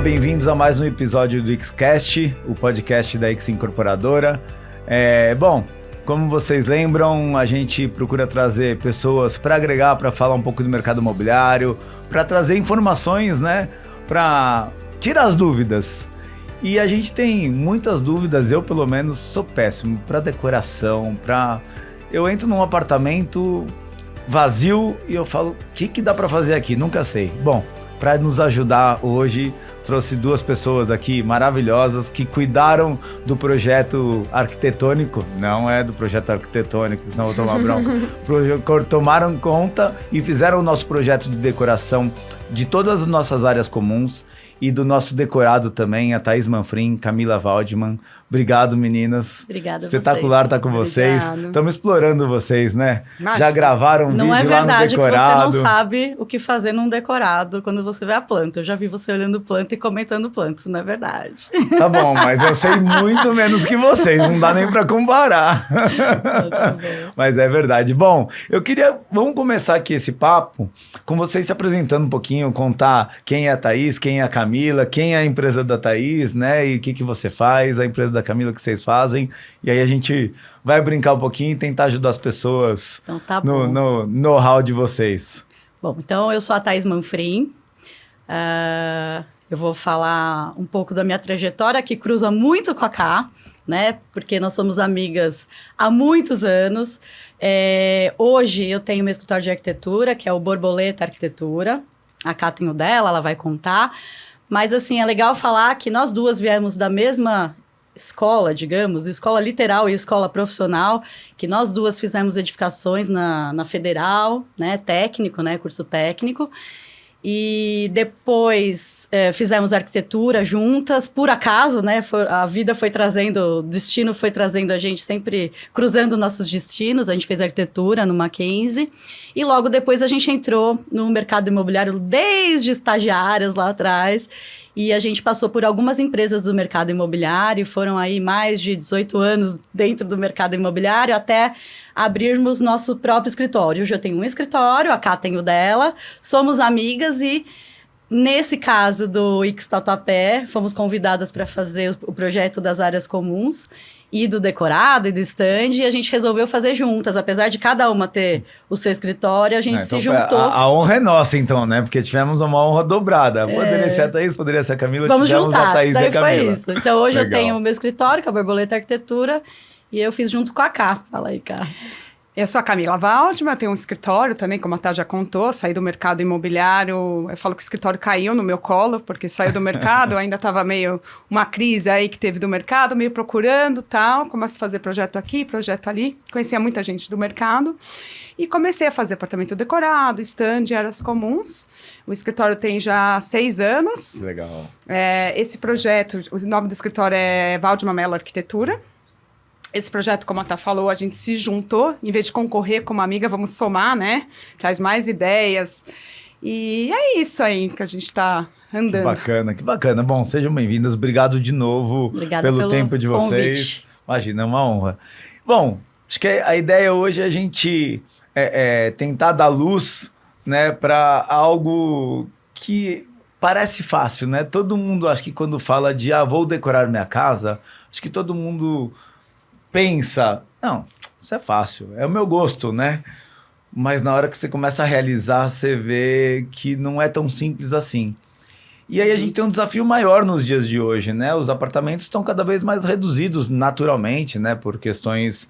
bem-vindos a mais um episódio do Xcast, o podcast da X Incorporadora. Bom, como vocês lembram, a gente procura trazer pessoas para agregar, para falar um pouco do mercado imobiliário, para trazer informações, né, para tirar as dúvidas. E a gente tem muitas dúvidas, eu pelo menos sou péssimo para decoração, eu entro num apartamento vazio e eu falo, o que dá para fazer aqui? Nunca sei. Bom, para nos ajudar hoje, trouxe duas pessoas aqui maravilhosas que cuidaram do projeto arquitetônico, não é do projeto arquitetônico, senão eu vou tomar bronca, tomaram conta e fizeram o nosso projeto de decoração de todas as nossas áreas comuns e do nosso decorado também, a Thaís Manfrim, Camila Waldman. Obrigado, meninas. Obrigada. Espetacular estar com vocês. Estamos explorando vocês, né? Imagina. Já gravaram um vídeo lá no decorado. Não é verdade que você não sabe o que fazer num decorado quando você vê a planta. Eu já vi você olhando planta e comentando planta. Isso não é verdade. Tá bom, mas eu sei muito menos que vocês. Não dá nem para comparar. Tá bom. Mas é verdade. Bom, vamos começar aqui esse papo com vocês se apresentando um pouquinho, contar quem é a Thaís, quem é a Camila, quem é a empresa da Thaís, né? E o que você faz, a empresa da Camila que vocês fazem. E aí a gente vai brincar um pouquinho e tentar ajudar as pessoas então, tá no know-how de vocês. Bom, então eu sou a Thaís Manfrim. Eu vou falar um pouco da minha trajetória, que cruza muito com a Cá, né? Porque nós somos amigas há muitos anos. Hoje eu tenho meu escritório de arquitetura, que é o Borboleta Arquitetura. A Cá tem o dela, ela vai contar. Mas, assim, é legal falar que nós duas viemos da mesma escola, digamos, escola literal e escola profissional, que nós duas fizemos edificações na Federal, né, técnico, né, curso técnico, e depois fizemos arquitetura juntas, por acaso, né, a vida foi trazendo, o destino foi trazendo a gente sempre cruzando nossos destinos, a gente fez arquitetura no Mackenzie, e logo depois a gente entrou no mercado imobiliário desde estagiárias lá atrás, e a gente passou por algumas empresas do mercado imobiliário, foram aí mais de 18 anos dentro do mercado imobiliário, até abrirmos nosso próprio escritório. Hoje eu tenho um escritório, a Cá tem o dela, somos amigas e, nesse caso do X Tatuapé, fomos convidadas para fazer o projeto das áreas comuns e do decorado e do stand, e a gente resolveu fazer juntas. Apesar de cada uma ter o seu escritório, a gente se juntou. A honra é nossa, então, né? Porque tivemos uma honra dobrada. Poderia ser a Thaís, poderia ser a Camila. Vamos juntar, a Thaís daí e a Camila. foi isso. Então, hoje Legal. eu tenho o meu escritório, que é a Borboleta Arquitetura, e eu fiz junto com a Cá. Fala aí, Cá. Eu sou a Camila Waldman, eu tenho um escritório também, como a Tá já contou, saí do mercado imobiliário, eu falo que o escritório caiu no meu colo, porque saiu do mercado, ainda estava meio uma crise aí que teve do mercado, meio procurando tal, comecei a fazer projeto aqui, projeto ali, conhecia muita gente do mercado, e comecei a fazer apartamento decorado, stand, áreas comuns. O escritório tem já 6 anos. Legal. Esse projeto, o nome do escritório é Waldman Mello Arquitetura. Esse projeto, como a Tá falou, a gente se juntou, em vez de concorrer como amiga, vamos somar, né? Traz mais ideias. E é isso aí que a gente está andando. Que bacana. Bom, sejam bem-vindas. Obrigado de novo. Obrigada pelo tempo de vocês. Convite. Imagina, é uma honra. Bom, acho que a ideia hoje é a gente tentar dar luz, né, para algo que parece fácil, né? Todo mundo, acho que quando fala de vou decorar minha casa, acho que todo mundo pensa, não, isso é fácil, é o meu gosto, né? Mas na hora que você começa a realizar, você vê que não é tão simples assim. E aí a gente tem um desafio maior nos dias de hoje, né? Os apartamentos estão cada vez mais reduzidos naturalmente, né? Por questões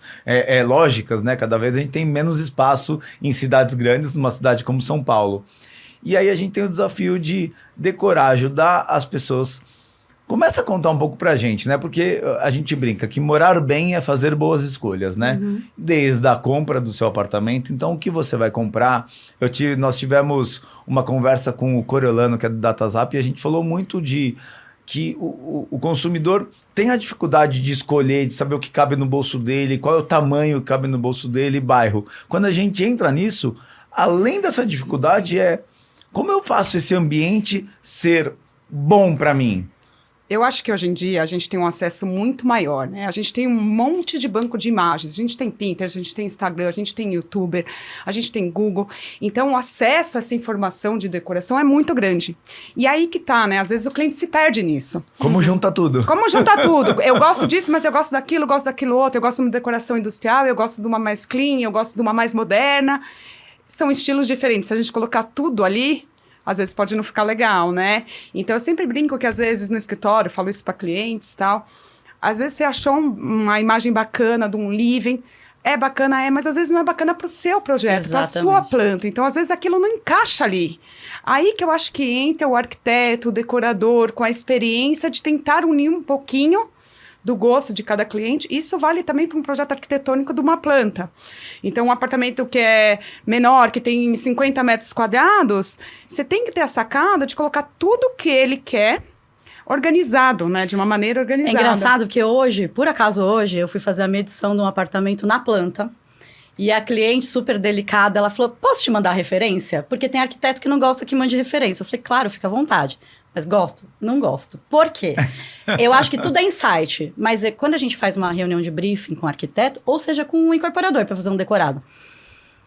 lógicas, né? Cada vez a gente tem menos espaço em cidades grandes, numa cidade como São Paulo. E aí a gente tem o desafio de decorar, ajudar as pessoas. Começa a contar um pouco pra gente, né? Porque a gente brinca que morar bem é fazer boas escolhas, né? Uhum. Desde a compra do seu apartamento. Então, o que você vai comprar? Nós tivemos uma conversa com o Coriolano, que é do DataZap, e a gente falou muito de que o consumidor tem a dificuldade de escolher, de saber o que cabe no bolso dele, qual é o tamanho que cabe no bolso dele e bairro. Quando a gente entra nisso, além dessa dificuldade como eu faço esse ambiente ser bom para mim? Eu acho que hoje em dia a gente tem um acesso muito maior, né? A gente tem um monte de banco de imagens. A gente tem Pinterest, a gente tem Instagram, a gente tem YouTuber, a gente tem Google. Então, o acesso a essa informação de decoração é muito grande. E aí que tá, né? Às vezes o cliente se perde nisso. Como junta tudo? Como juntar tudo? Eu gosto disso, mas eu gosto daquilo outro. Eu gosto de uma decoração industrial, eu gosto de uma mais clean, eu gosto de uma mais moderna. São estilos diferentes. Se a gente colocar tudo ali, às vezes pode não ficar legal, né? Então, eu sempre brinco que, às vezes, no escritório, falo isso para clientes e tal, às vezes você achou uma imagem bacana de um living, é bacana, mas às vezes não é bacana para o seu projeto, para a sua planta. Então, às vezes, aquilo não encaixa ali. Aí que eu acho que entra o arquiteto, o decorador, com a experiência de tentar unir um pouquinho do gosto de cada cliente. Isso vale também para um projeto arquitetônico de uma planta. Então, um apartamento que é menor, que tem 50 metros quadrados, você tem que ter a sacada de colocar tudo o que ele quer organizado, né? De uma maneira organizada. É engraçado porque hoje, por acaso hoje, eu fui fazer a medição de um apartamento na planta. E a cliente super delicada, ela falou, posso te mandar referência? Porque tem arquiteto que não gosta que mande referência. Eu falei, claro, fica à vontade. Mas gosto? Não gosto. Por quê? Eu acho que tudo é insight, mas quando a gente faz uma reunião de briefing com o arquiteto, ou seja, com um incorporador para fazer um decorado,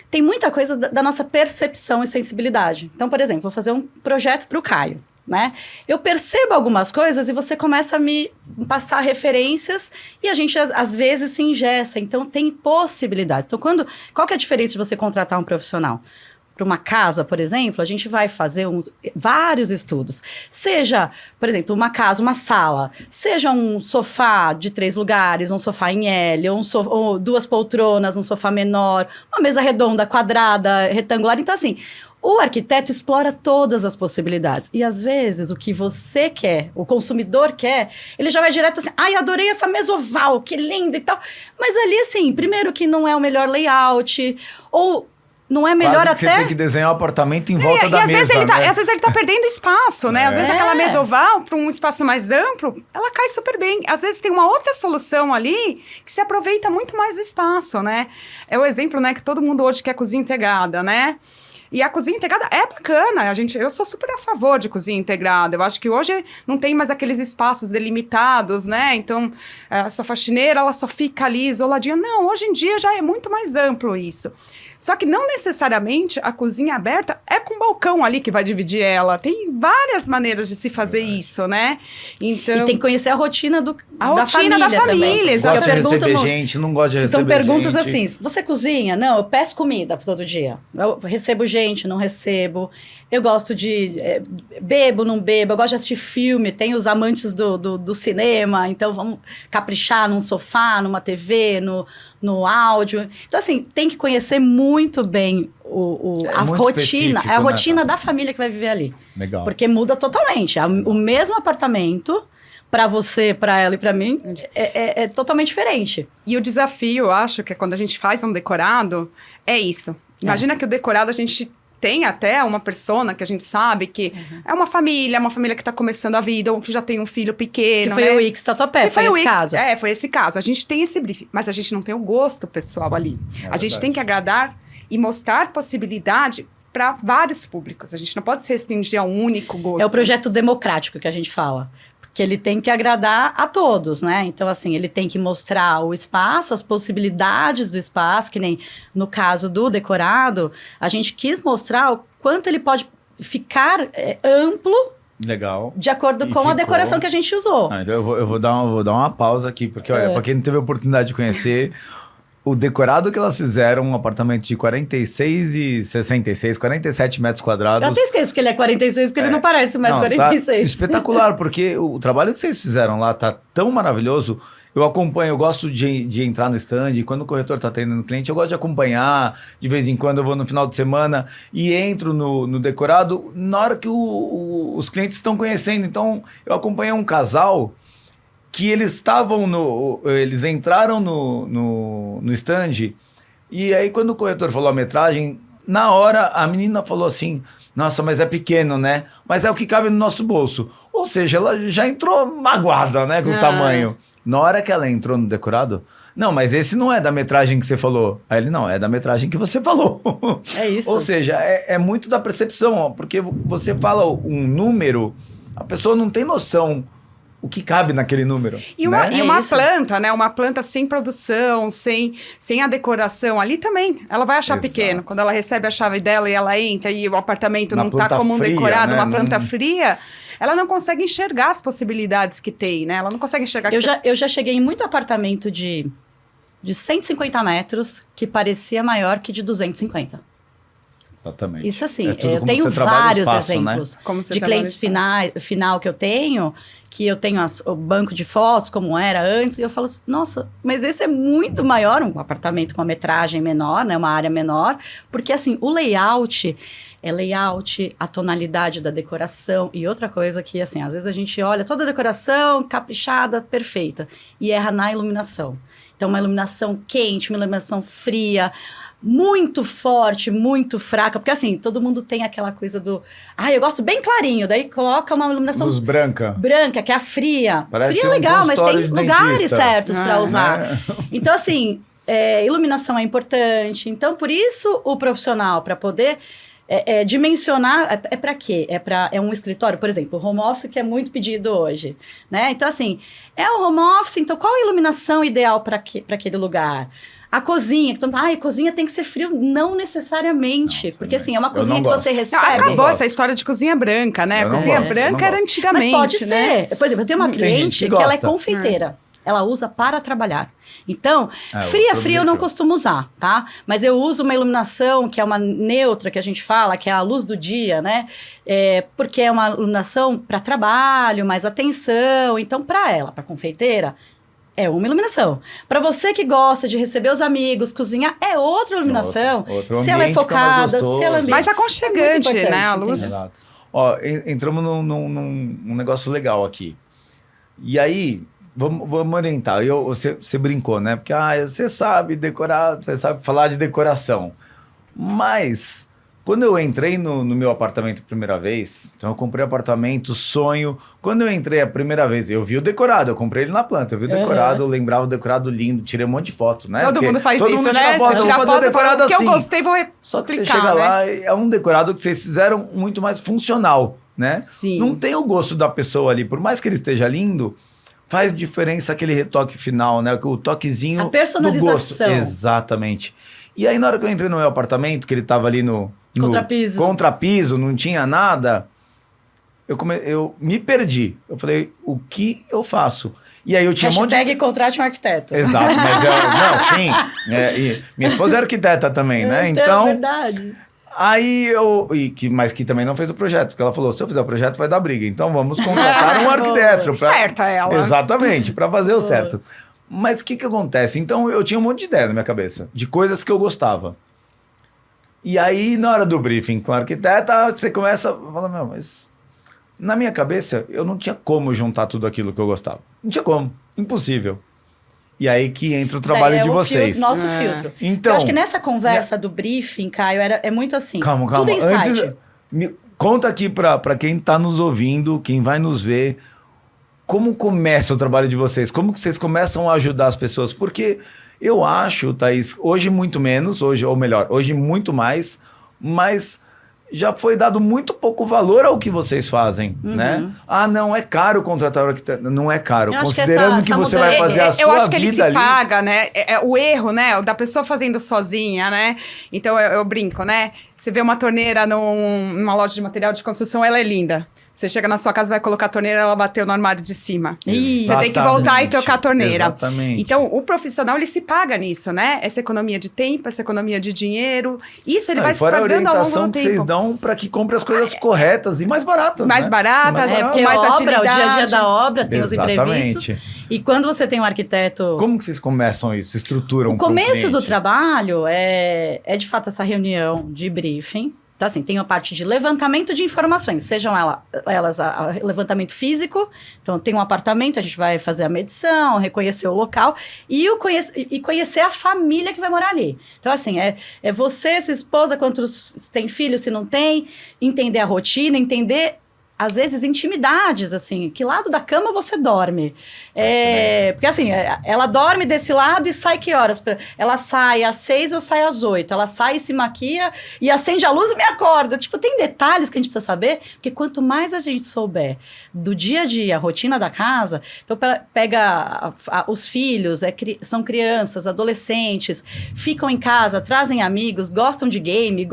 tem muita coisa da nossa percepção e sensibilidade. Então, por exemplo, vou fazer um projeto para o Caio, né? Eu percebo algumas coisas e você começa a me passar referências e a gente, às vezes, se engessa. Então, tem possibilidades. Então, qual que é a diferença de você contratar um profissional? Para uma casa, por exemplo, a gente vai fazer vários estudos. Seja, por exemplo, uma casa, uma sala, seja um sofá de 3 lugares, um sofá em L, ou 2 poltronas, um sofá menor, uma mesa redonda, quadrada, retangular. Então, assim, o arquiteto explora todas as possibilidades. E, às vezes, o que você quer, o consumidor quer, ele já vai direto assim, ai, adorei essa mesa oval, que linda e tal. Mas ali, assim, primeiro que não é o melhor layout, ou não é melhor Quase que até... Você tem que desenhar um apartamento em volta da às mesa, vezes né? às vezes ele tá perdendo espaço, né? Às vezes aquela mesa oval para um espaço mais amplo, ela cai super bem. Às vezes tem uma outra solução ali que se aproveita muito mais do espaço, né? É o exemplo, né, que todo mundo hoje quer cozinha integrada, né? E a cozinha integrada é bacana, eu sou super a favor de cozinha integrada. Eu acho que hoje não tem mais aqueles espaços delimitados, né? Então, a sua faxineira, ela só fica ali isoladinha. Não, hoje em dia já é muito mais amplo isso. Só que não necessariamente a cozinha aberta é com balcão ali que vai dividir ela. Tem várias maneiras de se fazer isso, né? Então, E tem que conhecer a rotina da rotina família da família, também. exato. Gosta de Eu pergunto receber gente, não gosta de receber São perguntas gente. assim, você cozinha? Não, eu peço comida todo dia. Eu recebo gente, não recebo. Eu gosto de... bebo, não bebo. Eu gosto de assistir filme. Tem os amantes do cinema. Então, vamos caprichar num sofá, numa TV, no áudio. Então, assim, tem que conhecer muito bem a muito rotina. específico, É a né? rotina da família que vai viver ali. Legal. Porque muda totalmente. O mesmo apartamento, para você, para ela e para mim, é totalmente diferente. E o desafio, eu acho, que é quando a gente faz um decorado, é isso. Imagina que o decorado a gente tem até uma persona que a gente sabe que é uma família que está começando a vida, ou que já tem um filho pequeno. Que foi o Ix Tatuapé, foi esse caso. Foi esse caso. A gente tem esse briefing, mas a gente não tem o gosto pessoal ali. A gente tem que agradar e mostrar possibilidade para vários públicos. A gente não pode se restringir a um único gosto. É o projeto democrático que a gente fala. Porque ele tem que agradar a todos, né? Então, assim, ele tem que mostrar o espaço, as possibilidades do espaço, que nem no caso do decorado, a gente quis mostrar o quanto ele pode ficar amplo. Legal. De acordo com a decoração que a gente usou. Então eu vou dar uma pausa aqui, porque, olha, para quem não teve a oportunidade de conhecer... O decorado que elas fizeram, um apartamento de 46 e 66, 47 metros quadrados. Eu até esqueço que ele é 46, porque ele não parece mais 46. Tá espetacular, porque o trabalho que vocês fizeram lá tá tão maravilhoso. Eu acompanho, eu gosto de entrar no stand, e quando o corretor está atendendo o cliente, eu gosto de acompanhar. De vez em quando eu vou no final de semana e entro no decorado na hora que os clientes estão conhecendo. Então, eu acompanhei um casal... que eles entraram no stand, e aí quando o corretor falou a metragem, na hora a menina falou assim, nossa, mas é pequeno, né? Mas é o que cabe no nosso bolso. Ou seja, ela já entrou magoada, né, com o tamanho. Na hora que ela entrou no decorado, não, mas esse não é da metragem que você falou. Aí ele, não, é da metragem que você falou. É isso. Ou seja, é muito da percepção, ó, porque você fala um número, a pessoa não tem noção o que cabe naquele número. E uma, né? e uma isso. planta, né? Uma planta sem produção, sem a decoração ali também. Ela vai achar Exato. pequeno. Quando ela recebe a chave dela e ela entra e o apartamento Uma não tá planta como um fria, decorado, né? uma planta Não- fria, ela não consegue enxergar as possibilidades que tem, né? Ela não consegue enxergar que Eu já cheguei em muito apartamento de 150 metros que parecia maior que de 250. Exatamente. Isso assim, É tudo eu como tenho você trabalha o vários espaço, né? exemplos Como você de trabalha clientes o espaço. final que eu tenho o banco de fotos como era antes, e eu falo, nossa, mas esse é muito maior, um apartamento com uma metragem menor, né, uma área menor, porque assim, o layout, a tonalidade da decoração, e outra coisa que, assim, às vezes a gente olha toda a decoração caprichada, perfeita, e erra na iluminação. Então, uma iluminação quente, uma iluminação fria, muito forte, muito fraca, porque assim, todo mundo tem aquela coisa do, eu gosto bem clarinho, daí coloca uma iluminação Luz branca. branca, que é a fria. Parece Fria é um legal, mas consultório tem de lugares dentista. certos para usar. Né? Então, assim, iluminação é importante. Então, por isso, o profissional, para poder dimensionar, é para quê? É um escritório, por exemplo, o home office, que é muito pedido hoje, né? Então, assim, é o home office, então qual a iluminação ideal para aquele lugar? A cozinha, então, a cozinha tem que ser frio, não necessariamente, Nossa, porque né? assim, é uma Eu cozinha não que gosto. você Não, recebe. acabou gosto. essa história de cozinha branca, né? Eu não Cozinha gosto, eu não branca era gosto. antigamente, Mas pode né? ser. Por exemplo, eu tenho uma Tem gente cliente que que ela é gosta. confeiteira. Ela usa para trabalhar. Então, fria outro eu não objetivo. costumo usar, tá? Mas eu uso uma iluminação que é uma neutra, que a gente fala, que é a luz do dia, né? Porque é uma iluminação para trabalho, mais atenção. Então, para ela, para confeiteira, é uma iluminação. Para você que gosta de receber os amigos, cozinhar, é outra iluminação. Outro Se ela é ambiente fica mais focada, gostoso. se ela é Mais muito aconchegante, importante, né? A luz. entendeu? Exato. Ó, entramos num negócio legal aqui. E aí, vamos orientar. Você brincou, né? Porque você sabe decorar, você sabe falar de decoração. Mas, quando eu entrei no meu apartamento a primeira vez, então eu comprei apartamento, sonho. Quando eu entrei a primeira vez, eu vi o decorado, eu comprei ele na planta, eu vi o decorado, eu lembrava o decorado lindo, tirei um monte de fotos, né? Todo Porque mundo faz todo isso, mundo né? tira foto, Você eu tira vou fazer foto e decorado fala, que assim. eu gostei, vou Só que você replicar, chega né? lá, é um decorado que vocês fizeram muito mais funcional, né? Sim. Não tem o gosto da pessoa ali, por mais que ele esteja lindo, faz diferença aquele retoque final, né? O toquezinho A do personalização. gosto. Exatamente. E aí, na hora que eu entrei no meu apartamento, que ele tava ali no Contrapiso. contrapiso, não tinha nada, eu me perdi. Eu falei, o que eu faço? E aí eu tinha um monte de... Hashtag contrate um arquiteto. Exato, mas não, sim. E minha esposa é arquiteta também, né? Então, é verdade. Aí mas que também não fez o projeto, porque ela falou: se eu fizer o projeto vai dar briga, então vamos contratar um arquiteto. Esperta ela. Exatamente, para fazer o certo. Mas o que acontece? Então eu tinha um monte de ideia na minha cabeça, de coisas que eu gostava. E aí, na hora do briefing com a arquiteta, você começa a falar: meu, mas na minha cabeça eu não tinha como juntar tudo aquilo que eu gostava. Não tinha como, impossível. E aí que entra o trabalho de vocês. Nosso filtro. Então, Eu acho que nessa conversa do briefing, Caio, é muito assim. Calma. Tudo insight. Conta aqui para quem está nos ouvindo, quem vai nos ver, como começa o trabalho de vocês? Como que vocês começam a ajudar as pessoas? Porque eu acho, Thaís, hoje muito menos, ou melhor, hoje muito mais, mas já foi dado muito pouco valor ao que vocês fazem, né? Não, é caro contratar o arquiteto. Não é caro. Eu acho que Considerando que tá você mudando. vai fazer a sua Eu acho que ele vida se ali. paga, né? O erro, né? Da pessoa fazendo sozinha, né? Então, eu brinco, né? Você vê uma torneira numa loja de material de construção, ela é linda. Você chega na sua casa, vai colocar a torneira, ela bateu no armário de cima. Você tem que voltar e trocar a torneira. Exatamente. Então, o profissional, ele se paga nisso, né? Essa economia de tempo, essa economia de dinheiro. Isso ele vai se fora a pagando ao longo orientação do que vocês tempo. dão para que compre as coisas corretas e mais baratas. Mais né? baratas, Mais Porque mais obra, o dia a dia agilidade. da obra tem os Exatamente. imprevistos. E quando você tem um arquiteto... Como que vocês começam isso? Estruturam O começo com o do cliente? trabalho é de fato essa reunião de briefing. Então, assim, tem a parte de levantamento de informações, sejam elas levantamento físico, então tem um apartamento, a gente vai fazer a medição, reconhecer o local e conhecer a família que vai morar ali. Então, assim, é você, sua esposa, quantos tem filhos, se não tem, entender a rotina, entender às vezes, intimidades, assim, que lado da cama você dorme. Porque, assim, ela dorme desse lado e sai que horas? Ela sai às 6 ou sai às 8. Ela sai e se maquia e acende a luz e me acorda. Tipo, tem detalhes que a gente precisa saber, porque quanto mais a gente souber do dia a dia, a rotina da casa, então pega os filhos, são crianças, adolescentes, ficam em casa, trazem amigos, gostam de game,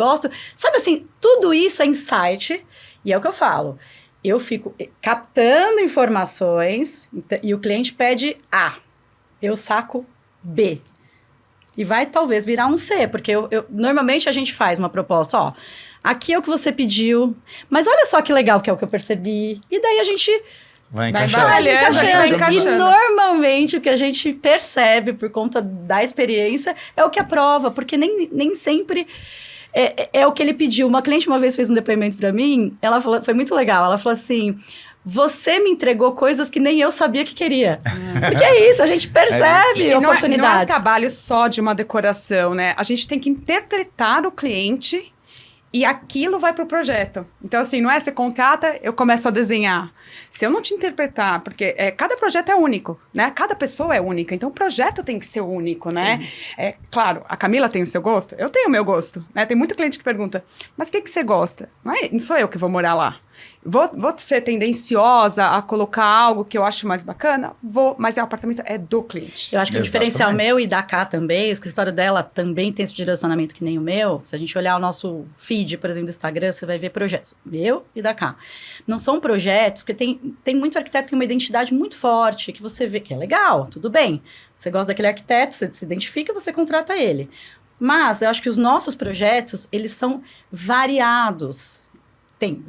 sabe assim, tudo isso é insight, e é o que eu falo. Eu fico captando informações e o cliente pede A. Eu saco B. E vai talvez virar um C, porque normalmente a gente faz uma proposta, ó, aqui é o que você pediu, mas olha só que legal que é o que eu percebi. E daí a gente vai encaixando. E normalmente o que a gente percebe por conta da experiência é o que aprova, porque nem sempre... É o que ele pediu. Uma cliente uma vez fez um depoimento para mim, ela falou, foi muito legal, ela falou assim, você me entregou coisas que nem eu sabia que queria. Porque é isso, a gente percebe oportunidades. Não é um trabalho só de uma decoração, né? A gente tem que interpretar o cliente e aquilo vai para o projeto. Então, assim, não é você contrata, eu começo a desenhar. Se eu não te interpretar, porque cada projeto é único, né? Cada pessoa é única, então o projeto tem que ser único, né? Claro, a Camila tem o seu gosto, eu tenho o meu gosto, né? Tem muito cliente que pergunta, mas o que você gosta? Não sou eu que vou morar lá. Vou ser tendenciosa a colocar algo que eu acho mais bacana? Vou, mas o apartamento é do cliente. Eu acho que o diferencial meu e da Cá também, o escritório dela também tem esse direcionamento que nem o meu. Se a gente olhar o nosso feed, por exemplo, do Instagram, você vai ver projetos meu e da Cá. Não são projetos, porque tem muito arquiteto que tem uma identidade muito forte, que você vê que é legal, tudo bem. Você gosta daquele arquiteto, você se identifica, você contrata ele. Mas eu acho que os nossos projetos, eles são variados. Tem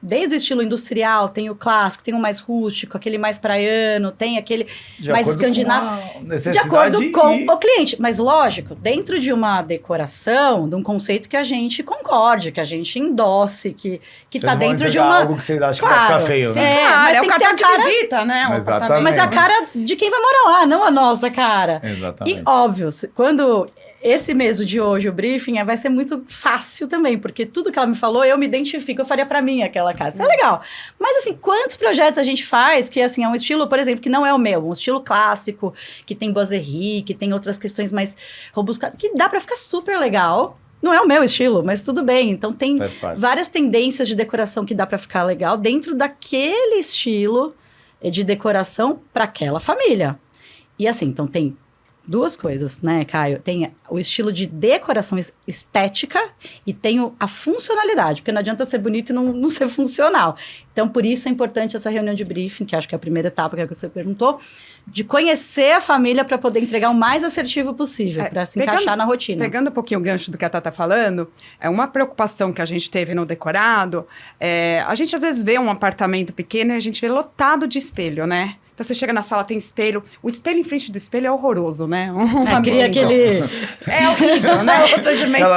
desde o estilo industrial, tem o clássico, tem o mais rústico, aquele mais praiano, tem aquele mais escandinavo. De acordo com o cliente. Mas, lógico, dentro de uma decoração, de um conceito que a gente concorde, que a gente endosse, que tá dentro de uma... algo que vocês acham que vai ficar feio, sim, né? Claro, mas tem que ter a cara... visita, né? Exatamente. Mas a cara de quem vai morar lá, não a nossa cara. Exatamente. E, óbvio, quando... Esse mês de hoje, o briefing, vai ser muito fácil também, porque tudo que ela me falou, eu me identifico, eu faria pra mim aquela casa. Então é legal. Mas, assim, quantos projetos a gente faz que, assim, é um estilo, por exemplo, que não é o meu, um estilo clássico, que tem boiserie, que tem outras questões mais robustas, que dá pra ficar super legal. Não é o meu estilo, mas tudo bem. Então, tem várias tendências de decoração que dá pra ficar legal dentro daquele estilo de decoração pra aquela família. E, assim, então tem... duas coisas, né, Caio? Tem o estilo de decoração estética e tem a funcionalidade, porque não adianta ser bonito e não ser funcional. Então, por isso é importante essa reunião de briefing, que acho que é a primeira etapa que você perguntou, de conhecer a família para poder entregar o mais assertivo possível, para se encaixar na rotina. Pegando um pouquinho o gancho do que a Tata tá falando, uma preocupação que a gente teve no decorado, a gente às vezes vê um apartamento pequeno e a gente vê lotado de espelho, né? Então, você chega na sala, tem espelho. O espelho em frente do espelho é horroroso, né? Cria aquele... É horrível, né? Outra dimensão.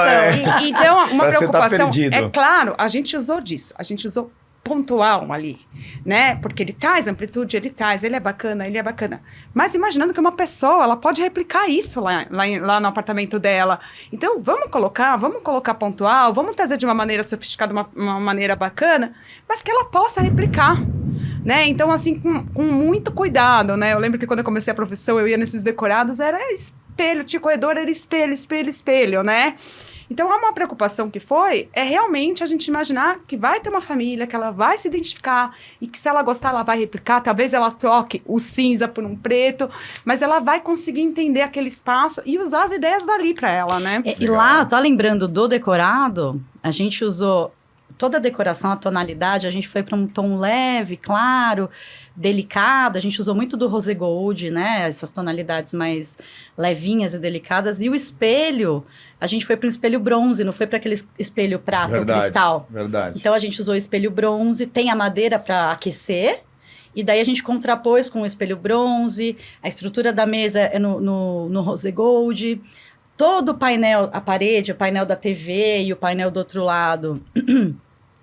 Então, uma preocupação... perdido. É claro, a gente usou disso. A gente usou pontual ali, né? Porque ele traz amplitude, ele é bacana. Mas imaginando que uma pessoa, ela pode replicar isso lá no apartamento dela. Então, vamos colocar pontual, vamos trazer de uma maneira sofisticada, uma maneira bacana, mas que ela possa replicar. Né? Então, assim, com muito cuidado, né? Eu lembro que quando eu comecei a profissão, eu ia nesses decorados, era espelho, tinha corredor, era espelho, né? Então, uma preocupação que é realmente a gente imaginar que vai ter uma família, que ela vai se identificar e que se ela gostar, ela vai replicar. Talvez ela troque o cinza por um preto, mas ela vai conseguir entender aquele espaço e usar as ideias dali para ela, né? E lá, tá lembrando do decorado? A gente usou... Toda a decoração, a tonalidade, a gente foi para um tom leve, claro, delicado. A gente usou muito do rose gold, né? Essas tonalidades mais levinhas e delicadas. E o espelho, a gente foi para um espelho bronze, não foi para aquele espelho prata ou cristal. Verdade. Então, a gente usou o espelho bronze, tem a madeira para aquecer. E daí, a gente contrapôs com o espelho bronze. A estrutura da mesa é no rose gold. Todo o painel, a parede, o painel da TV e o painel do outro lado...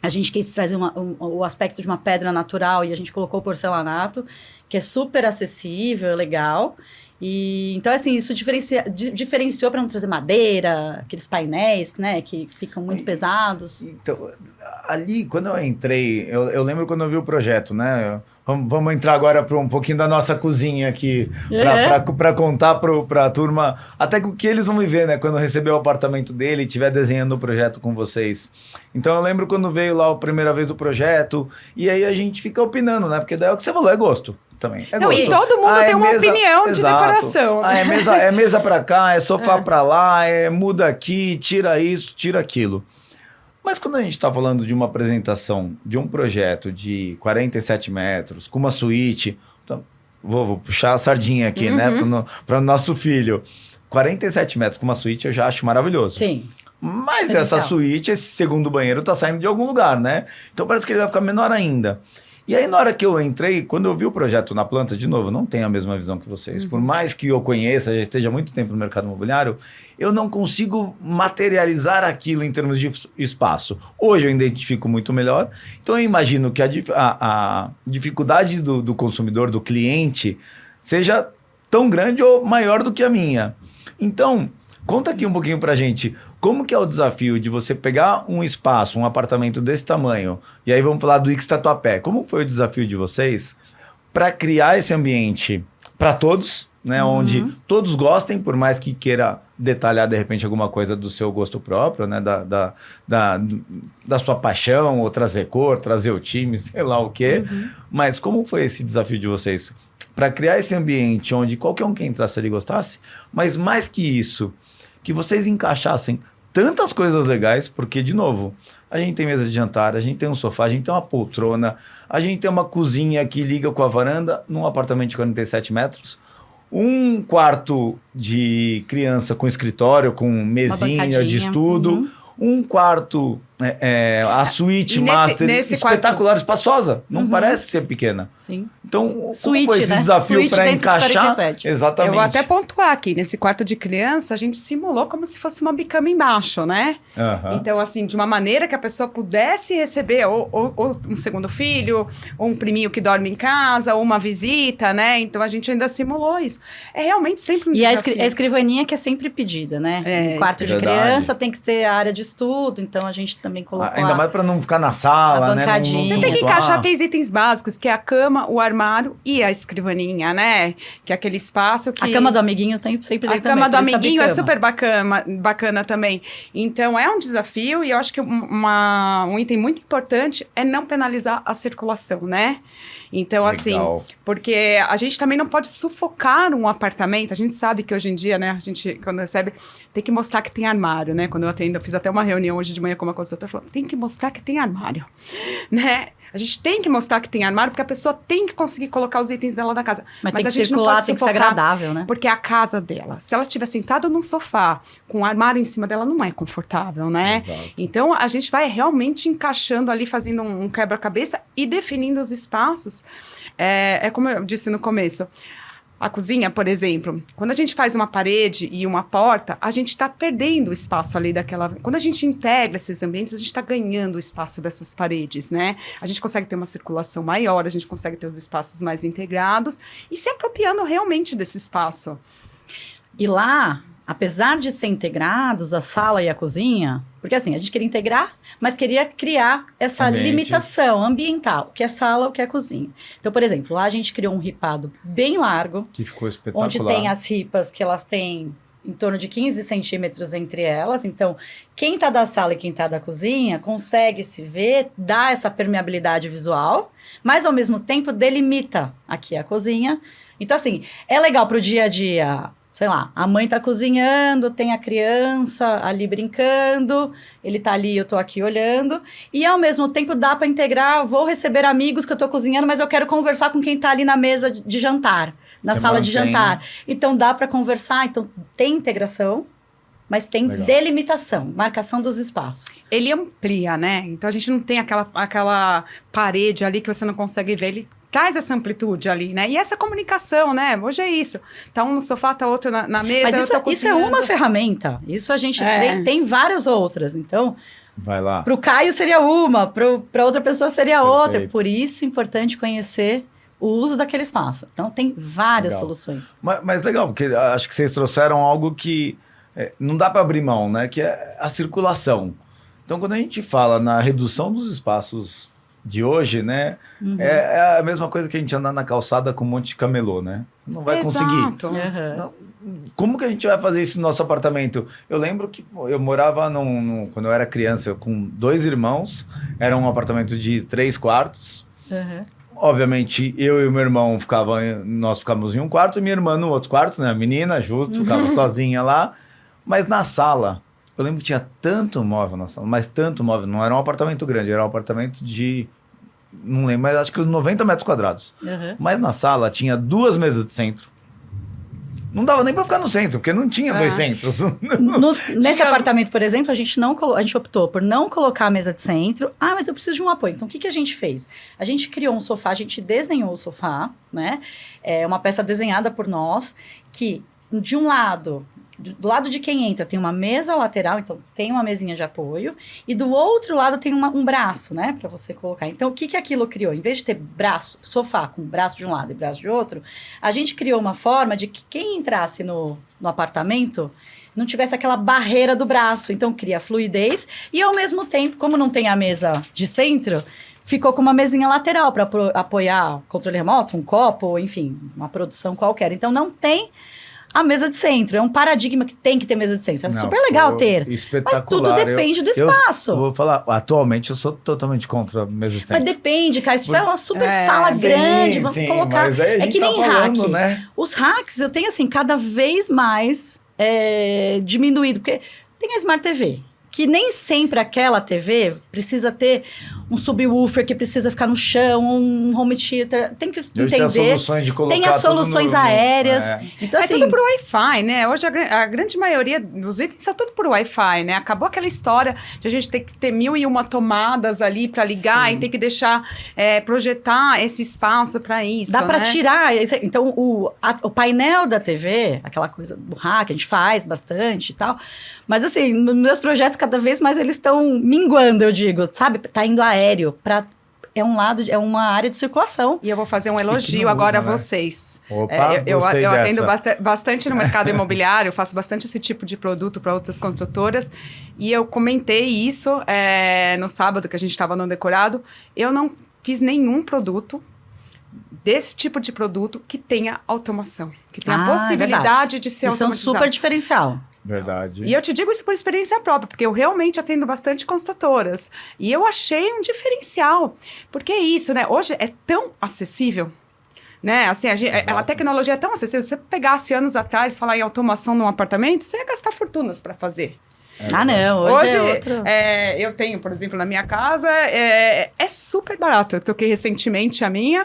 A gente quis trazer o aspecto de uma pedra natural e a gente colocou porcelanato, que é super acessível, legal. E, então, assim, isso diferenciou para não trazer madeira, aqueles painéis, né, que ficam muito pesados. Então, ali, quando eu entrei, eu lembro quando eu vi o projeto, né? Vamos entrar agora para um pouquinho da nossa cozinha aqui, para contar para a turma, até o que eles vão viver, né? Quando receber o apartamento dele e estiver desenhando o projeto com vocês. Então, eu lembro quando veio lá a primeira vez do projeto, e aí a gente fica opinando, né? Porque daí é o que você falou, é gosto. Também. Não, e todo mundo tem uma opinião de decoração. É mesa pra cá, é sofá pra lá, muda aqui, tira isso, tira aquilo. Mas quando a gente tá falando de uma apresentação de um projeto de 47 metros, com uma suíte, então, vou puxar a sardinha aqui, né, para o nosso filho. 47 metros com uma suíte eu já acho maravilhoso. Sim. Mas essa suíte, esse segundo banheiro tá saindo de algum lugar, né? Então parece que ele vai ficar menor ainda. E aí, na hora que eu entrei, quando eu vi o projeto na planta, de novo, eu não tenho a mesma visão que vocês. Por mais que eu conheça, já esteja há muito tempo no mercado imobiliário, eu não consigo materializar aquilo em termos de espaço. Hoje eu identifico muito melhor. Então, eu imagino que a dificuldade do consumidor, do cliente, seja tão grande ou maior do que a minha. Então, conta aqui um pouquinho pra gente, como que é o desafio de você pegar um espaço, um apartamento desse tamanho, e aí vamos falar do Ix Tatuapé. Como foi o desafio de vocês para criar esse ambiente para todos, né? Onde todos gostem, por mais que queira detalhar, de repente, alguma coisa do seu gosto próprio, né? Da sua paixão, ou trazer cor, trazer o time, sei lá o quê. Mas como foi esse desafio de vocês para criar esse ambiente onde qualquer um que entrasse ali gostasse, mas mais que isso, que vocês encaixassem tantas coisas legais, porque, de novo, a gente tem mesa de jantar, a gente tem um sofá, a gente tem uma poltrona, a gente tem uma cozinha que liga com a varanda num apartamento de 47 metros, um quarto de criança com escritório, com mesinha de estudo, um quarto, a suíte master espetacular, quarto espaçosa, não parece ser pequena. Sim. Então, como foi esse desafio para encaixar? Exatamente. Eu vou até pontuar aqui, nesse quarto de criança, a gente simulou como se fosse uma bicama embaixo, né? Então, assim, de uma maneira que a pessoa pudesse receber ou um segundo filho, ou um priminho que dorme em casa, ou uma visita, né? Então, a gente ainda simulou isso. É realmente sempre um desafio. E a escrivaninha que é sempre pedida, né? No quarto de criança tem que ter a área de estudo, então a gente também colocou ainda mais para não ficar na sala, né? Você tem que encaixar aqueles itens básicos, que é a cama, o armário e a escrivaninha, né? Que é aquele espaço que... A cama do amiguinho tem sempre A cama do amiguinho é super bacana também. Então, é um desafio e eu acho que um item muito importante é não penalizar a circulação, né? Então, legal. Assim, porque a gente também não pode sufocar um apartamento. A gente sabe que hoje em dia, né, a gente, quando recebe, tem que mostrar que tem armário, né? Quando eu atendo, eu fiz até uma reunião hoje de manhã com uma consultora, falou, tem que mostrar que tem armário, né? A gente tem que mostrar que tem armário, porque a pessoa tem que conseguir colocar os itens dela na casa. Mas tem a que gente circular, não pode tem que ser agradável, né? Porque é a casa dela. Se ela estiver sentada num sofá, com um armário em cima dela, não é confortável, né? Exato. Então, a gente vai realmente encaixando ali, fazendo um quebra-cabeça e definindo os espaços. É como eu disse no começo. A cozinha, por exemplo, quando a gente faz uma parede e uma porta, a gente está perdendo o espaço ali daquela... Quando a gente integra esses ambientes, a gente está ganhando o espaço dessas paredes, né? A gente consegue ter uma circulação maior, a gente consegue ter os espaços mais integrados e se apropriando realmente desse espaço. E lá, apesar de ser integrados, a sala e a cozinha... Porque assim, a gente queria integrar, mas queria criar essa limitação ambiental, o que é sala, o que é cozinha. Então, por exemplo, lá a gente criou um ripado bem largo. Que ficou espetacular. Onde tem as ripas que elas têm em torno de 15 centímetros entre elas. Então, quem tá da sala e quem tá da cozinha consegue se ver, dá essa permeabilidade visual, mas ao mesmo tempo delimita aqui a cozinha. Então, assim, é legal pro dia a dia... Sei lá, a mãe tá cozinhando, tem a criança ali brincando, ele tá ali, eu tô aqui olhando. E ao mesmo tempo dá para integrar, vou receber amigos que eu tô cozinhando, mas eu quero conversar com quem tá ali na mesa de jantar, na sala de jantar. Então dá para conversar, então tem integração, mas tem delimitação, marcação dos espaços. Ele amplia, né? Então a gente não tem aquela parede ali que você não consegue ver, ele traz essa amplitude ali, né? E essa comunicação, né? Hoje é isso. Tá um no sofá, tá outro na mesa. Mas isso é uma ferramenta. Isso a gente tem várias outras. Então, vai lá. Pro Caio seria uma, pra outra pessoa seria outra. Por isso é importante conhecer o uso daquele espaço. Então, tem várias Legal. soluções. Mas legal, porque acho que vocês trouxeram algo que não dá para abrir mão, né? Que é a circulação. Então, quando a gente fala na redução dos espaços de hoje, né? É a mesma coisa que a gente andar na calçada com um monte de camelô, né? Você não vai conseguir. Uhum. Não, como que a gente vai fazer isso no nosso apartamento? Eu lembro que eu morava quando eu era criança, com 2 irmãos, era um apartamento de 3 quartos. Uhum. Obviamente, eu e o meu irmão nós ficávamos em um quarto, e minha irmã no outro quarto, né? A menina, justo, ficava sozinha lá. Mas na sala, eu lembro que tinha tanto móvel na sala, mas tanto móvel. Não era um apartamento grande, era um apartamento de, não lembro, mas acho que uns 90 metros quadrados. Uhum. Mas na sala tinha 2 mesas de centro. Não dava nem para ficar no centro, porque não tinha 2 centros. Nesse apartamento, por exemplo, a gente optou por não colocar a mesa de centro. Ah, mas eu preciso de um apoio. Então, o que a gente fez? A gente criou um sofá, a gente desenhou o sofá, né? É uma peça desenhada por nós, que de um lado, do lado de quem entra, tem uma mesa lateral, então tem uma mesinha de apoio, e do outro lado tem um braço, né, para você colocar. Então, o que aquilo criou? Em vez de ter sofá com braço de um lado e braço de outro, a gente criou uma forma de que quem entrasse no apartamento não tivesse aquela barreira do braço. Então, cria fluidez e, ao mesmo tempo, como não tem a mesa de centro, ficou com uma mesinha lateral para apoiar controle remoto, um copo, enfim, uma produção qualquer. Então, não tem a mesa de centro. É um paradigma que tem que ter mesa de centro. É super legal ter. Espetacular. Mas tudo depende do espaço. Eu vou falar, atualmente eu sou totalmente contra a mesa de centro. Mas depende, cara. Se tiver uma super sala grande, vamos colocar. Mas aí a gente que nem falando, hack. Né? Os hacks, eu tenho assim, cada vez mais diminuído. Porque tem a Smart TV, que nem sempre aquela TV precisa ter um subwoofer que precisa ficar no chão, um home theater. Tem que entender. Tem as soluções de colocar tem as soluções aéreas. Então, assim, tudo por Wi-Fi, né? Hoje a grande maioria dos itens são tudo por Wi-Fi, né? Acabou aquela história de a gente ter que ter 1001 tomadas ali para ligar e ter que deixar projetar esse espaço para isso. Dá para tirar. Então, o painel da TV, aquela coisa do hack, a gente faz bastante e tal. Mas, assim, nos meus projetos, cada vez mais eles estão minguando, eu digo, sabe? Tá indo aéreo para é uma área de circulação. E eu vou fazer um elogio agora a vocês. Opa, eu atendo dessa. bastante no mercado imobiliário, faço bastante esse tipo de produto para outras construtoras. E eu comentei isso no sábado que a gente estava no Decorado. Eu não fiz nenhum produto desse tipo de produto que tenha automação, que tenha a possibilidade de ser automatizado. Isso é um super diferencial. Verdade. E eu te digo isso por experiência própria, porque eu realmente atendo bastante construtoras. E eu achei um diferencial. Porque é isso, né? Hoje é tão acessível, né? Assim, a tecnologia é tão acessível. Se você pegasse anos atrás e falar em automação num apartamento, você ia gastar fortunas para fazer. Não, hoje é outro. Eu tenho, por exemplo, na minha casa, é super barato. Eu troquei recentemente a minha.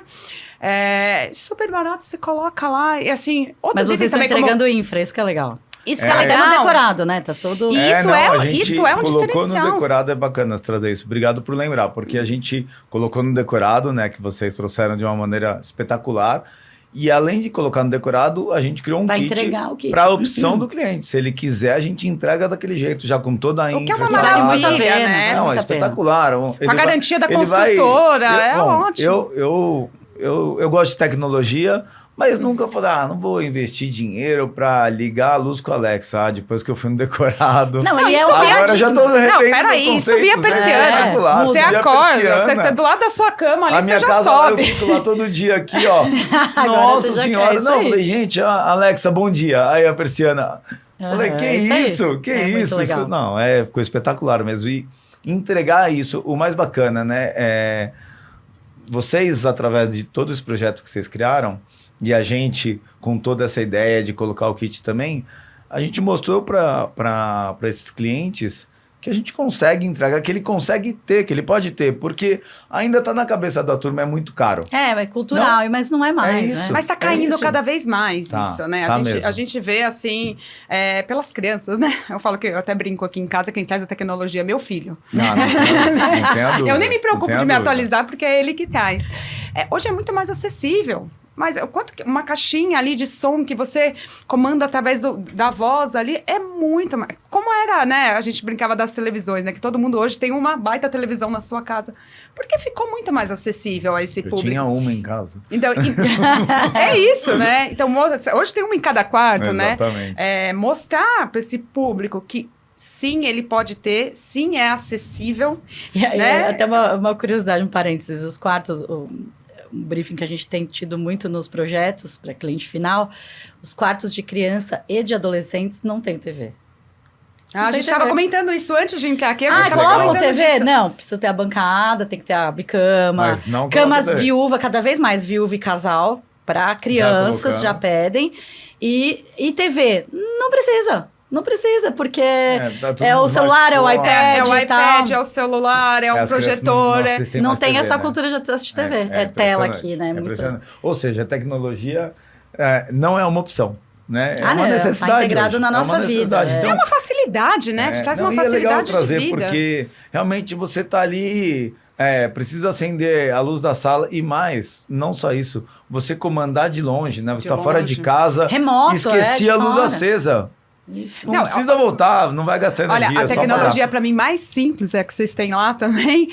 Super barato, você coloca lá e assim... Mas vocês estão entregando infra, isso que é legal. Isso que é legal. Até no decorado, né? Tá todo... Isso é um colocou diferencial. No decorado, é bacana trazer isso. Obrigado por lembrar, porque a gente colocou no decorado, né? Que vocês trouxeram de uma maneira espetacular. E além de colocar no decorado, a gente criou um kit para a opção do cliente. Se ele quiser, a gente entrega daquele jeito, já com toda a infra. O que é uma maravilha, né? Não, é espetacular. Com a garantia da construtora, ótimo. Eu gosto de tecnologia, mas nunca falei, não vou investir dinheiro para ligar a luz com a Alexa, depois que eu fui no decorado. Não, agora já tô revendo. Não, peraí, subir a persiana. Você acorda, você tá do lado da sua cama, ali você já sobe. Eu fico lá todo dia aqui, ó. Nossa senhora, não, falei, gente, Alexa, bom dia. Aí a persiana, falei, que isso? Que isso? Isso não, ficou espetacular mesmo. E entregar isso, o mais bacana, né, vocês, através de todo esse projeto que vocês criaram, e a gente, com toda essa ideia de colocar o kit também, a gente mostrou para esses clientes que a gente consegue entregar, que ele consegue ter, que ele pode ter, porque ainda está na cabeça da turma, é muito caro. É cultural, mas não é mais. Isso. Né? Mas está caindo cada vez mais tá, isso, né? Tá a gente vê assim, pelas crianças, né? Eu falo que eu até brinco aqui em casa, quem traz a tecnologia é meu filho. Não tem a dúvida, eu nem me preocupo de me atualizar, porque é ele que traz. Hoje é muito mais acessível. mas uma caixinha ali de som que você comanda através da voz ali é muito mais. Como era, né? A gente brincava das televisões, né? Que todo mundo hoje tem uma baita televisão na sua casa. Porque ficou muito mais acessível a esse público. Tinha uma em casa. Então, é isso, né? Então, hoje tem uma em cada quarto, né? Exatamente. Mostrar para esse público que sim, ele pode ter, sim, é acessível. Né? Até uma curiosidade, um parênteses, os quartos, um briefing que a gente tem tido muito nos projetos para cliente final, os quartos de criança e de adolescentes não tem TV. A gente estava comentando isso antes de entrar aqui. Colocam TV? Disso. Não, precisa ter a bancada, tem que ter a bicama, camas viúva, cada vez mais viúva e casal, para crianças já pedem. E TV, não precisa. Não precisa, porque é o celular, é o iPad. É o iPad, é o celular, é o projetor. Não tem essa cultura de assistir TV. É tela aqui, né? Muito... Ou seja, a tecnologia não é uma opção. Né? É uma necessidade. Tá integrado na nossa vida. Então, é uma facilidade, né? Te traz uma facilidade é legal trazer, de vida. Porque realmente você tá ali, precisa acender a luz da sala e mais, não só isso, você comandar de longe, né? Você tá fora de casa, remoto, esqueci a luz acesa. Não precisa voltar, não vai gastar energia. Olha, a tecnologia para mim mais simples, que vocês têm lá também,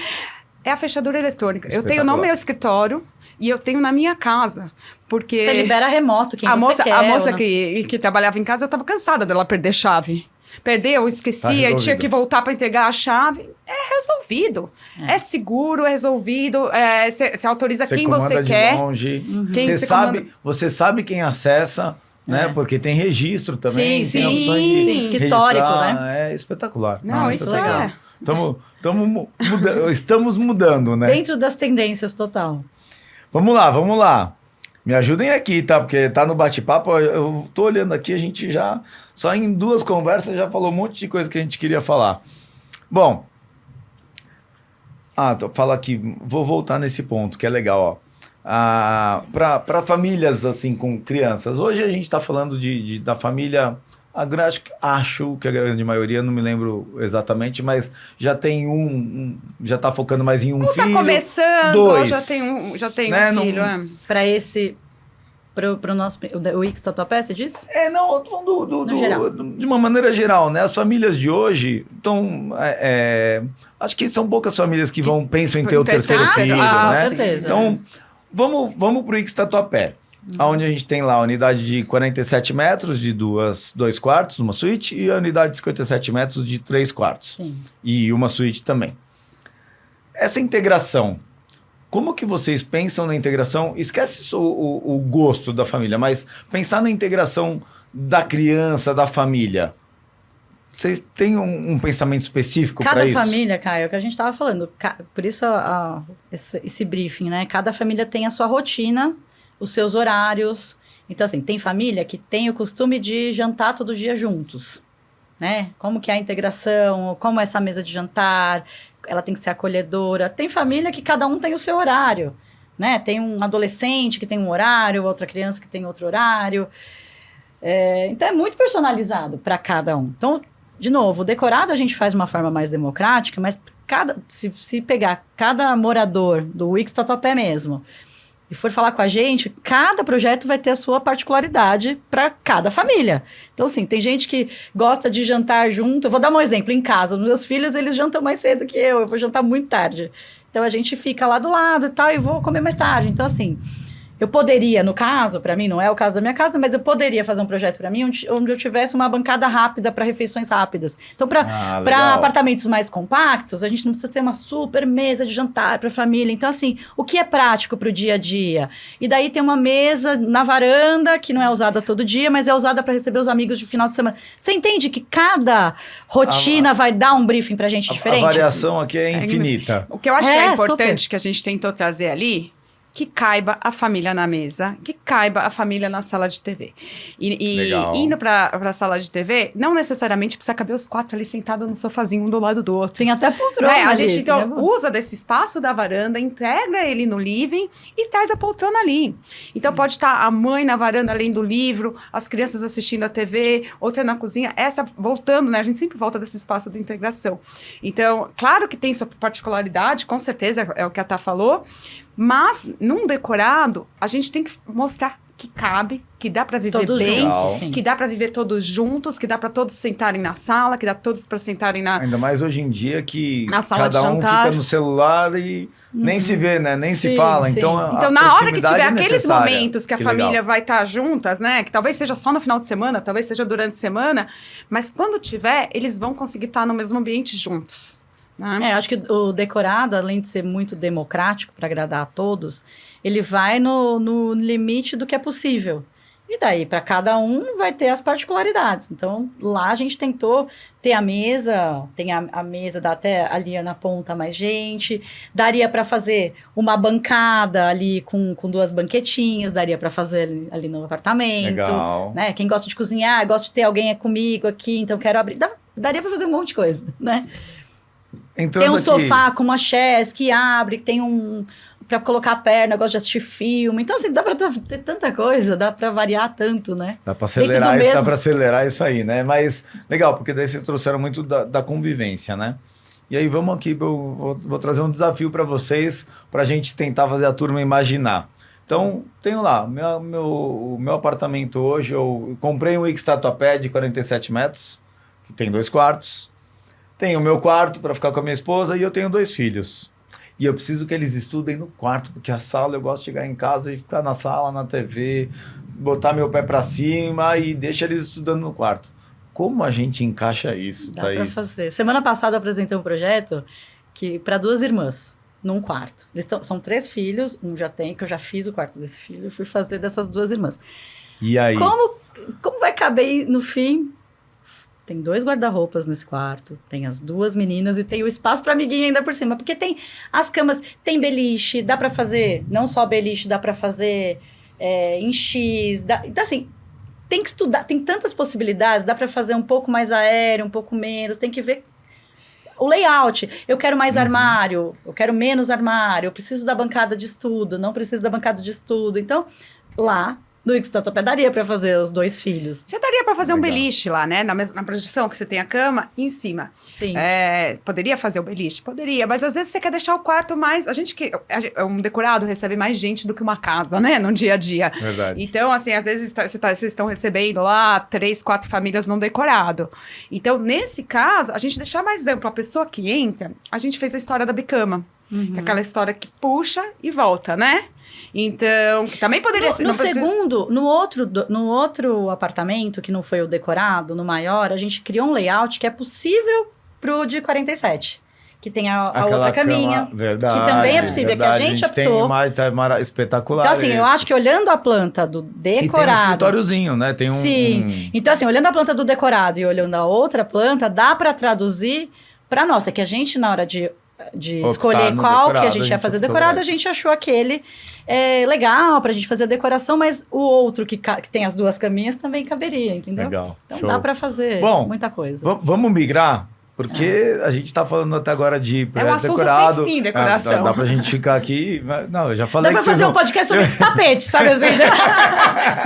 é a fechadura eletrônica. Eu tenho no meu escritório e eu tenho na minha casa. Porque você libera remoto, quem você quer. A moça que trabalhava em casa, eu estava cansada dela perder chave. Perdeu, esquecia, tinha que voltar para entregar a chave. É resolvido. É seguro, é resolvido. Você autoriza quem você quer. Longe. Você sabe quem acessa, né? Porque tem registro também. Sim, fica histórico, né? É espetacular. Não, isso é legal. Estamos mudando, né? Dentro das tendências, total. Vamos lá. Me ajudem aqui, tá? Porque tá no bate-papo, eu tô olhando aqui, a gente já, só em 2 conversas, já falou um monte de coisa que a gente queria falar. Bom, fala aqui, vou voltar nesse ponto, que é legal, ó. Para famílias, assim, com crianças, hoje a gente tá falando da família, acho que a grande maioria, não me lembro exatamente, mas já tem já tá focando mais em um filho. Tá começando, 2. Já tem né? um filho. Para o nosso, o Ix Tatuapé, você disse? Não, eu tô falando de uma maneira geral, né? As famílias de hoje estão, acho que são poucas famílias que pensam em ter o terceiro filho, né? Certeza. Então, vamos pro Ix Tatuapé. Onde a gente tem lá a unidade de 47 metros de 2 quartos, uma suíte, e a unidade de 57 metros de 3 quartos. Sim. E uma suíte também. Essa integração, como que vocês pensam na integração? Esquece o gosto da família, mas pensar na integração da criança, da família. Vocês têm um pensamento específico para isso? Cada família, Caio, é o que a gente estava falando. Por isso esse briefing, né? Cada família tem a sua rotina, os seus horários. Então, assim, tem família que tem o costume de jantar todo dia juntos, né? Como que é a integração, como é essa mesa de jantar, ela tem que ser acolhedora. Tem família que cada um tem o seu horário, né? Tem um adolescente que tem um horário, outra criança que tem outro horário. Então, é muito personalizado para cada um. Então, de novo, o decorado a gente faz de uma forma mais democrática, mas se pegar cada morador do Wix Tatuapé mesmo e for falar com a gente, cada projeto vai ter a sua particularidade para cada família. Então, assim, tem gente que gosta de jantar junto. Eu vou dar um exemplo. Em casa, os meus filhos, eles jantam mais cedo que eu vou jantar muito tarde. Então, a gente fica lá do lado e tal, e vou comer mais tarde. Então, assim, eu poderia, no caso, para mim, não é o caso da minha casa, mas eu poderia fazer um projeto para mim onde eu tivesse uma bancada rápida para refeições rápidas. Então, para apartamentos mais compactos, a gente não precisa ter uma super mesa de jantar para a família. Então, assim, o que é prático para o dia a dia? E daí tem uma mesa na varanda, que não é usada todo dia, mas é usada para receber os amigos de final de semana. Você entende que cada rotina vai dar um briefing para a gente diferente? A variação aqui é infinita. O que eu acho que é importante que a gente tentou trazer ali, que caiba a família na mesa, que caiba a família na sala de TV. E indo para a sala de TV, não necessariamente precisa caber os 4 ali sentados no sofazinho um do lado do outro. Tem até poltrona. A gente então usa desse espaço da varanda, integra ele no living e traz a poltrona ali. Então pode estar a mãe na varanda lendo o livro, as crianças assistindo a TV, outra na cozinha, essa voltando, né? A gente sempre volta desse espaço de integração. Então, claro que tem sua particularidade, com certeza, é o que a Tá falou, Mas, num decorado, a gente tem que mostrar que cabe, que dá para viver Todos bem, juntos, sim. que dá para viver todos juntos, que dá para todos sentarem na sala, que dá todos para sentarem na... Ainda mais hoje em dia que Na sala de cada um jantar. fica no celular e nem se vê, né? Nem se Sim, fala. sim. Então, a Então, na hora que proximidade tiver é aqueles necessária. momentos que a legal. família vai estar juntas, né? Que talvez seja só no final de semana, talvez seja durante a semana, mas quando tiver, eles vão conseguir estar no mesmo ambiente juntos. Né? Acho que o decorado, além de ser muito democrático para agradar a todos, ele vai no limite do que é possível. E daí, para cada um, vai ter as particularidades. Então, lá a gente tentou ter a mesa, tem a mesa, dá até ali na ponta mais gente. Daria para fazer uma bancada ali com 2 banquetinhas, daria para fazer ali no apartamento. Legal. Né? Quem gosta de cozinhar, gosta de ter alguém comigo aqui, então quero abrir. Daria para fazer um monte de coisa, né? Entrando Tem um aqui, sofá com uma chaise que abre, tem pra colocar a perna, gosto de assistir filme. Então, assim, dá pra ter tanta coisa, dá pra variar tanto, né? Dá pra Dentro do acelerar, mesmo- dá pra acelerar isso aí, né? Mas legal, porque daí vocês trouxeram muito da convivência, né? E aí vamos aqui, eu vou trazer um desafio para vocês, pra gente tentar fazer a turma imaginar. Então, tenho lá, o meu apartamento hoje, eu comprei um X-Tatuapé de 47 metros, que tem 2 quartos. Tenho o meu quarto para ficar com a minha esposa e eu tenho 2 filhos. E eu preciso que eles estudem no quarto, porque a sala, eu gosto de chegar em casa e ficar na sala, na TV, botar meu pé para cima e deixar eles estudando no quarto. Como a gente encaixa isso, Dá pra Thaís? fazer. Semana passada eu apresentei um projeto para 2 irmãs, num quarto. São 3 filhos, um já tem, que eu já fiz o quarto desse filho, eu fui fazer dessas 2 irmãs. E aí? Como vai caber no fim? Tem 2 guarda-roupas nesse quarto, tem as 2 meninas e tem o espaço para amiguinha ainda por cima. Porque tem as camas, tem beliche, dá para fazer, não só beliche, dá para fazer em X. Então, assim, tem que estudar, tem tantas possibilidades, dá para fazer um pouco mais aéreo, um pouco menos, tem que ver o layout. Eu quero mais armário, eu quero menos armário, eu preciso da bancada de estudo, não preciso da bancada de estudo. Então, lá no X-Tatuapé daria para fazer os 2 filhos. Você daria para fazer um Legal. beliche lá, né? Na projeção que você tem a cama, em cima. Sim. Poderia fazer o beliche? Poderia, mas às vezes você quer deixar o quarto mais... Um decorado recebe mais gente do que uma casa, né? No dia a dia. Verdade. Então, assim, às vezes vocês estão recebendo lá 3, 4 famílias num decorado. Então, nesse caso, a gente deixar mais amplo. A pessoa que entra, a gente fez a história da bicama. Que é aquela história que puxa e volta, né? Então, que também poderia ser... No não precisa- segundo, no outro apartamento, que não foi o decorado, no maior, a gente criou um layout que é possível pro de 47. Que tem a outra caminha. Cama, verdade, que também é possível, verdade. que a gente tem optou. imagem, tá espetacular. Então, assim, eu isso. acho que olhando a planta do E tem um decorado... escritóriozinho, né? Tem Sim. Então, assim, olhando a planta do decorado e olhando a outra planta, dá para traduzir para nossa, que a gente, na hora de Optar escolher no qual que decorado, a gente ia fazer optou decorado, por a esse. gente achou aquele legal pra gente fazer a decoração, mas o outro que tem as 2 caminhas também caberia, entendeu? Legal. Então Show. dá pra fazer Bom, muita coisa. Vamos migrar? Porque a gente tá falando até agora de É um assunto decorado. sem fim, decoração. Dá pra gente ficar aqui. Não, eu já Dá falei pra que vocês fazer um não... podcast sobre tapete, sabe assim?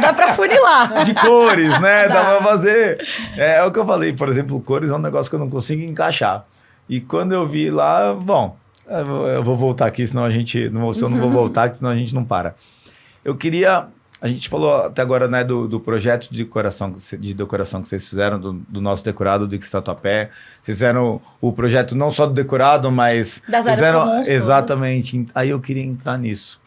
Dá pra funilar. De cores, né? Dá Dá. pra fazer. É o que eu falei, por exemplo, cores é um negócio que eu não consigo encaixar. E quando eu vi lá, bom, eu vou voltar aqui, senão a gente. Eu não vou voltar, senão a gente não para. Eu queria. A gente falou até agora, né, do projeto de decoração que vocês fizeram, do nosso decorado do X-Tatuapé. Vocês fizeram o projeto não só do decorado, mas Das áreas fizeram comuns todas. exatamente. Aí eu queria entrar nisso.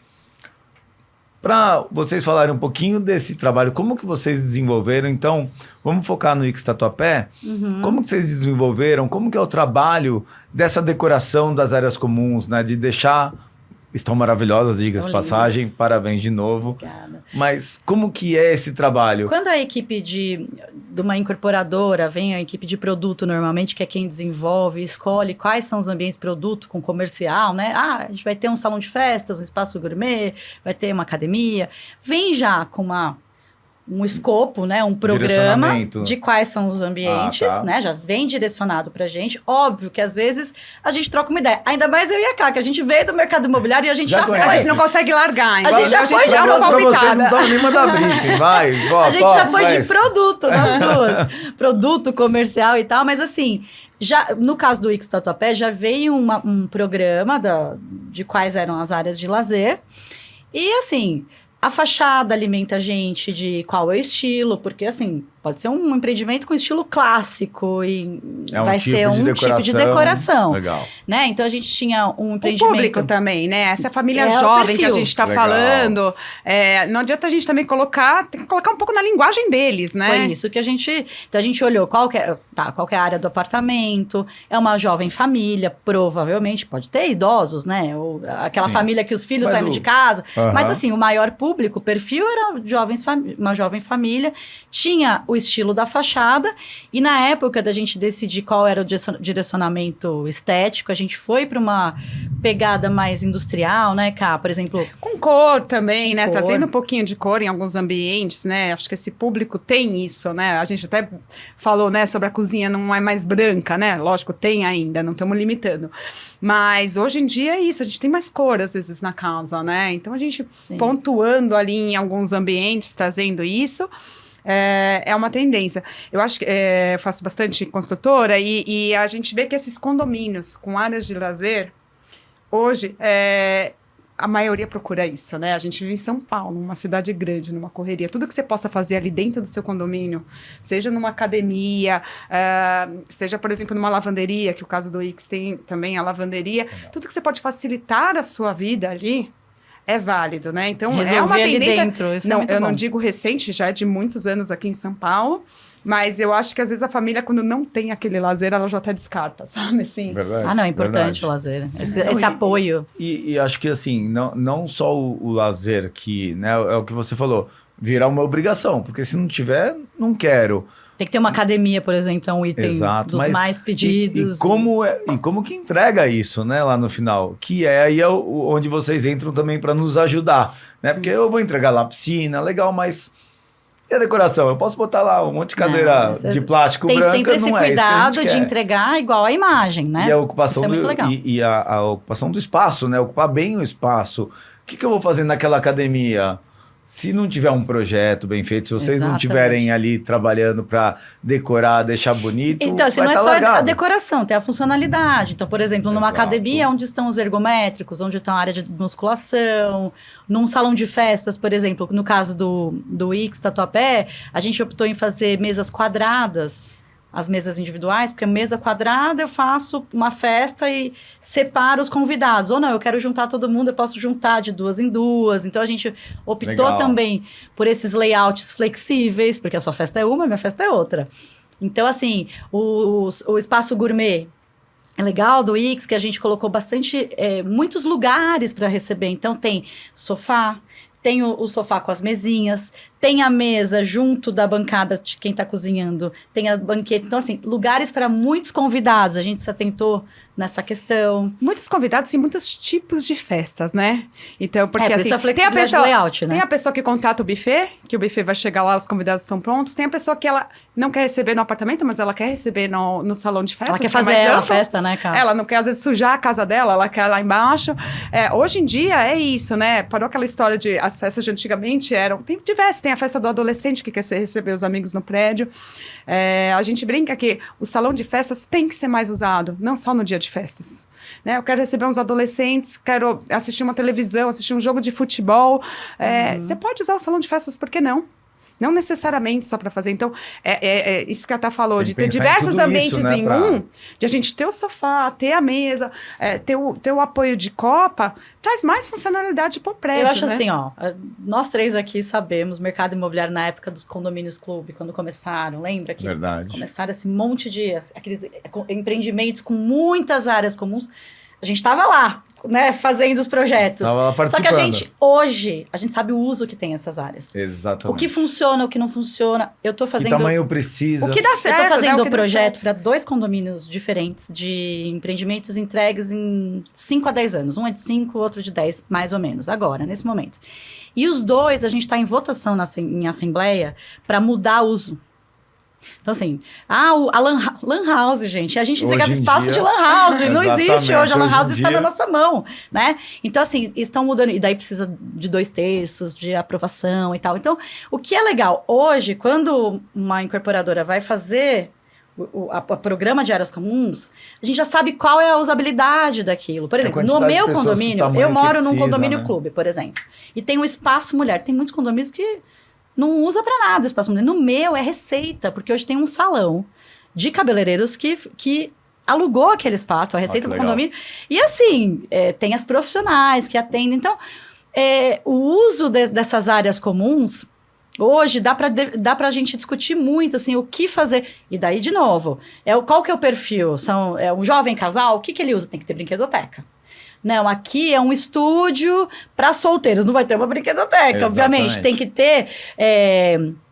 Para vocês falarem um pouquinho desse trabalho, como que vocês desenvolveram? Então, vamos focar no X-Tatuapé. Como que vocês desenvolveram? Como que é o trabalho dessa decoração das áreas comuns, né? De deixar... Estão maravilhosas, diga-se de Estão passagem. lindas. Parabéns de novo. Obrigada. Mas como que é esse trabalho? Quando a equipe de uma incorporadora, vem a equipe de produto normalmente, que é quem desenvolve, escolhe quais são os ambientes de produto com comercial, né? Ah, a gente vai ter um salão de festas, um espaço gourmet, vai ter uma academia. Vem já com um escopo, né? Um programa Direcionamento. de quais são os ambientes, Ah, tá. né? Já vem direcionado pra gente. Óbvio que às vezes a gente troca uma ideia. Ainda mais eu e a Cá, que a gente veio do mercado imobiliário e a gente Já já conhece. A foi. gente não consegue largar. A gente já foi, já dá uma Pra vocês não palpitada. precisavam nem mandar briefing. Vai, A gente já foi de produto, nós duas. Produto, comercial e tal, mas assim, Já, no caso do Ix Tatuapé, já veio um programa de quais eram as áreas de lazer. E, assim, a fachada alimenta a gente de qual é o estilo, porque, assim, pode ser um empreendimento com estilo clássico e vai ser um tipo de decoração. Legal. Né? Então, a gente tinha um empreendimento... O público também, né? Essa família o jovem que a perfil. gente está falando. Não adianta a gente também tem que colocar um pouco na linguagem deles, né? Foi isso que a gente... Então, a gente olhou qual que é a área do apartamento. É uma jovem família, provavelmente. Pode ter idosos, né? Ou aquela Sim. família que os filhos Mas saíram de casa. Aham. Mas, assim, o maior público, o perfil era uma jovem família. Tinha o estilo da fachada. E, na época da gente decidir qual era o direcionamento estético, a gente foi para uma pegada mais industrial, né, Cá? Por exemplo... Com cor também, né? Cor. Trazendo um pouquinho de cor em alguns ambientes, né? Acho que esse público tem isso, né? A gente até falou, né, sobre a cozinha não é mais branca, né? Lógico, tem ainda, não estamos limitando. Mas hoje em dia é isso, a gente tem mais cor, às vezes, na casa, né? Então, a gente Sim. pontuando ali em alguns ambientes, trazendo isso... É uma tendência. Eu acho que eu faço bastante construtora e a gente vê que esses condomínios com áreas de lazer, hoje, a maioria procura isso, né? A gente vive em São Paulo, numa cidade grande, numa correria. Tudo que você possa fazer ali dentro do seu condomínio, seja numa academia, seja, por exemplo, numa lavanderia, que o caso do Ix tem também a lavanderia, tudo que você pode facilitar a sua vida ali, é válido, né? Então, é uma Resolver ali tendência... dentro, isso é Não, muito eu bom. não digo recente, já é de muitos anos aqui em São Paulo, mas eu acho que às vezes a família, quando não tem aquele lazer, ela já até descarta, sabe? Assim, Verdade. Ah, não, é importante verdade. o lazer. Esse apoio. E acho que assim, não só o lazer que, né, é o que você falou, virar uma obrigação, porque se não tiver, não quero. Tem que ter uma academia, por exemplo, é um item Exato, dos mas mais pedidos. E como que entrega isso, né, lá no final? Que aí é onde vocês entram também para nos ajudar, né? Porque eu vou entregar lá a piscina, legal, mas e a decoração? Eu posso botar lá um monte de cadeira de plástico tem branca, sempre esse não é isso que a cuidado gente de quer. entregar igual a imagem, né? E a ocupação Isso é muito legal. e a ocupação do espaço, né? Ocupar bem o espaço. O que eu vou fazer naquela academia? Se não tiver um projeto bem feito, se vocês não Exatamente. estiverem ali trabalhando para decorar, deixar bonito, Então, assim, vai não é tá só a largado. decoração, tem a funcionalidade. Então, por exemplo, numa Exato. academia, onde estão os ergométricos, onde está a área de musculação, num salão de festas, por exemplo, no caso do Ix Tatuapé, a gente optou em fazer mesas quadradas, as mesas individuais, porque a mesa quadrada eu faço uma festa e separo os convidados. Ou não, eu quero juntar todo mundo, eu posso juntar de 2 em 2. Então, a gente optou Legal. também por esses layouts flexíveis, porque a sua festa é uma, a minha festa é outra. Então, assim, o espaço gourmet é legal do Ix, que a gente colocou muitos lugares para receber. Então, tem sofá, tem o sofá com as mesinhas, tem a mesa junto da bancada de quem está cozinhando, tem a banqueta. Então, assim, lugares para muitos convidados. A gente se atentou nessa questão. muitos convidados e muitos tipos de festas, né? Então, porque por assim, isso a flexibilidade do layout, né? tem a pessoa que contrata o buffet, que o buffet vai chegar lá, os convidados estão prontos. Tem a pessoa que ela não quer receber no apartamento, mas ela quer receber no salão de festa. Ela quer que é fazer mais a amplo. festa, né, cara? Ela não quer, às vezes, sujar a casa dela, ela quer lá embaixo. Hoje em dia é isso, né? Parou aquela história de... As festas de antigamente eram... Tem a festa do adolescente que quer receber os amigos no prédio. A gente brinca que o salão de festas tem que ser mais usado, não só no dia de festas. Né? Eu quero receber uns adolescentes, quero assistir uma televisão, assistir um jogo de futebol. Você pode usar o salão de festas, por que não? Não necessariamente só para fazer. Então, isso que a Tá falou, Tem de que ter pensar em diversos tudo ambientes isso, né, de a gente ter o sofá, ter a mesa, ter o apoio de copa, traz mais funcionalidade para o prédio, Eu acho né? assim, ó, nós três aqui sabemos, mercado imobiliário na época dos condomínios clube, quando começaram, lembra que Verdade. começaram esse monte de, aqueles empreendimentos com muitas áreas comuns, a gente estava lá, né, fazendo os projetos. Tava lá Só que a participando. gente, hoje, a gente sabe o uso que tem essas áreas. Exatamente. O que funciona, o que não funciona. Eu tô Que fazendo... tamanho precisa. O que dá Eu certo, tô né? fazendo O o que dá projeto certo. para 2 condomínios diferentes de empreendimentos entregues em 5 a 10 anos. Um é de 5, o outro de 10, mais ou menos, agora, nesse momento. E os dois, a gente está em votação em assembleia para mudar o uso. Então, assim, a lan house, gente. A gente entregava Hoje em espaço dia- de lan house. Não existe Exatamente, hoje. A lan hoje house em está dia- na nossa mão, né? Então, assim, estão mudando. E daí precisa de 2/3 de aprovação e tal. Então, o que é legal? Hoje, quando uma incorporadora vai fazer o programa de áreas comuns, a gente já sabe qual é a usabilidade daquilo. Por exemplo, no quantidade de meu pessoas com o condomínio, tamanho eu que moro num precisa, condomínio né? clube, por exemplo, e tem um espaço mulher. Tem muitos condomínios que não usa para nada o espaço mulher. No meu é receita, porque hoje tem um salão de cabeleireiros que alugou aquele espaço, a receita que do legal. condomínio. E assim, tem as profissionais que atendem. Então, o uso dessas áreas comuns, hoje, dá pra gente discutir muito, assim, o que fazer. E daí, de novo, qual que é o perfil? É um jovem casal, o que ele usa? Tem que ter brinquedoteca. Não, aqui é um estúdio para solteiros, não vai ter uma brinquedoteca, obviamente. Tem que ter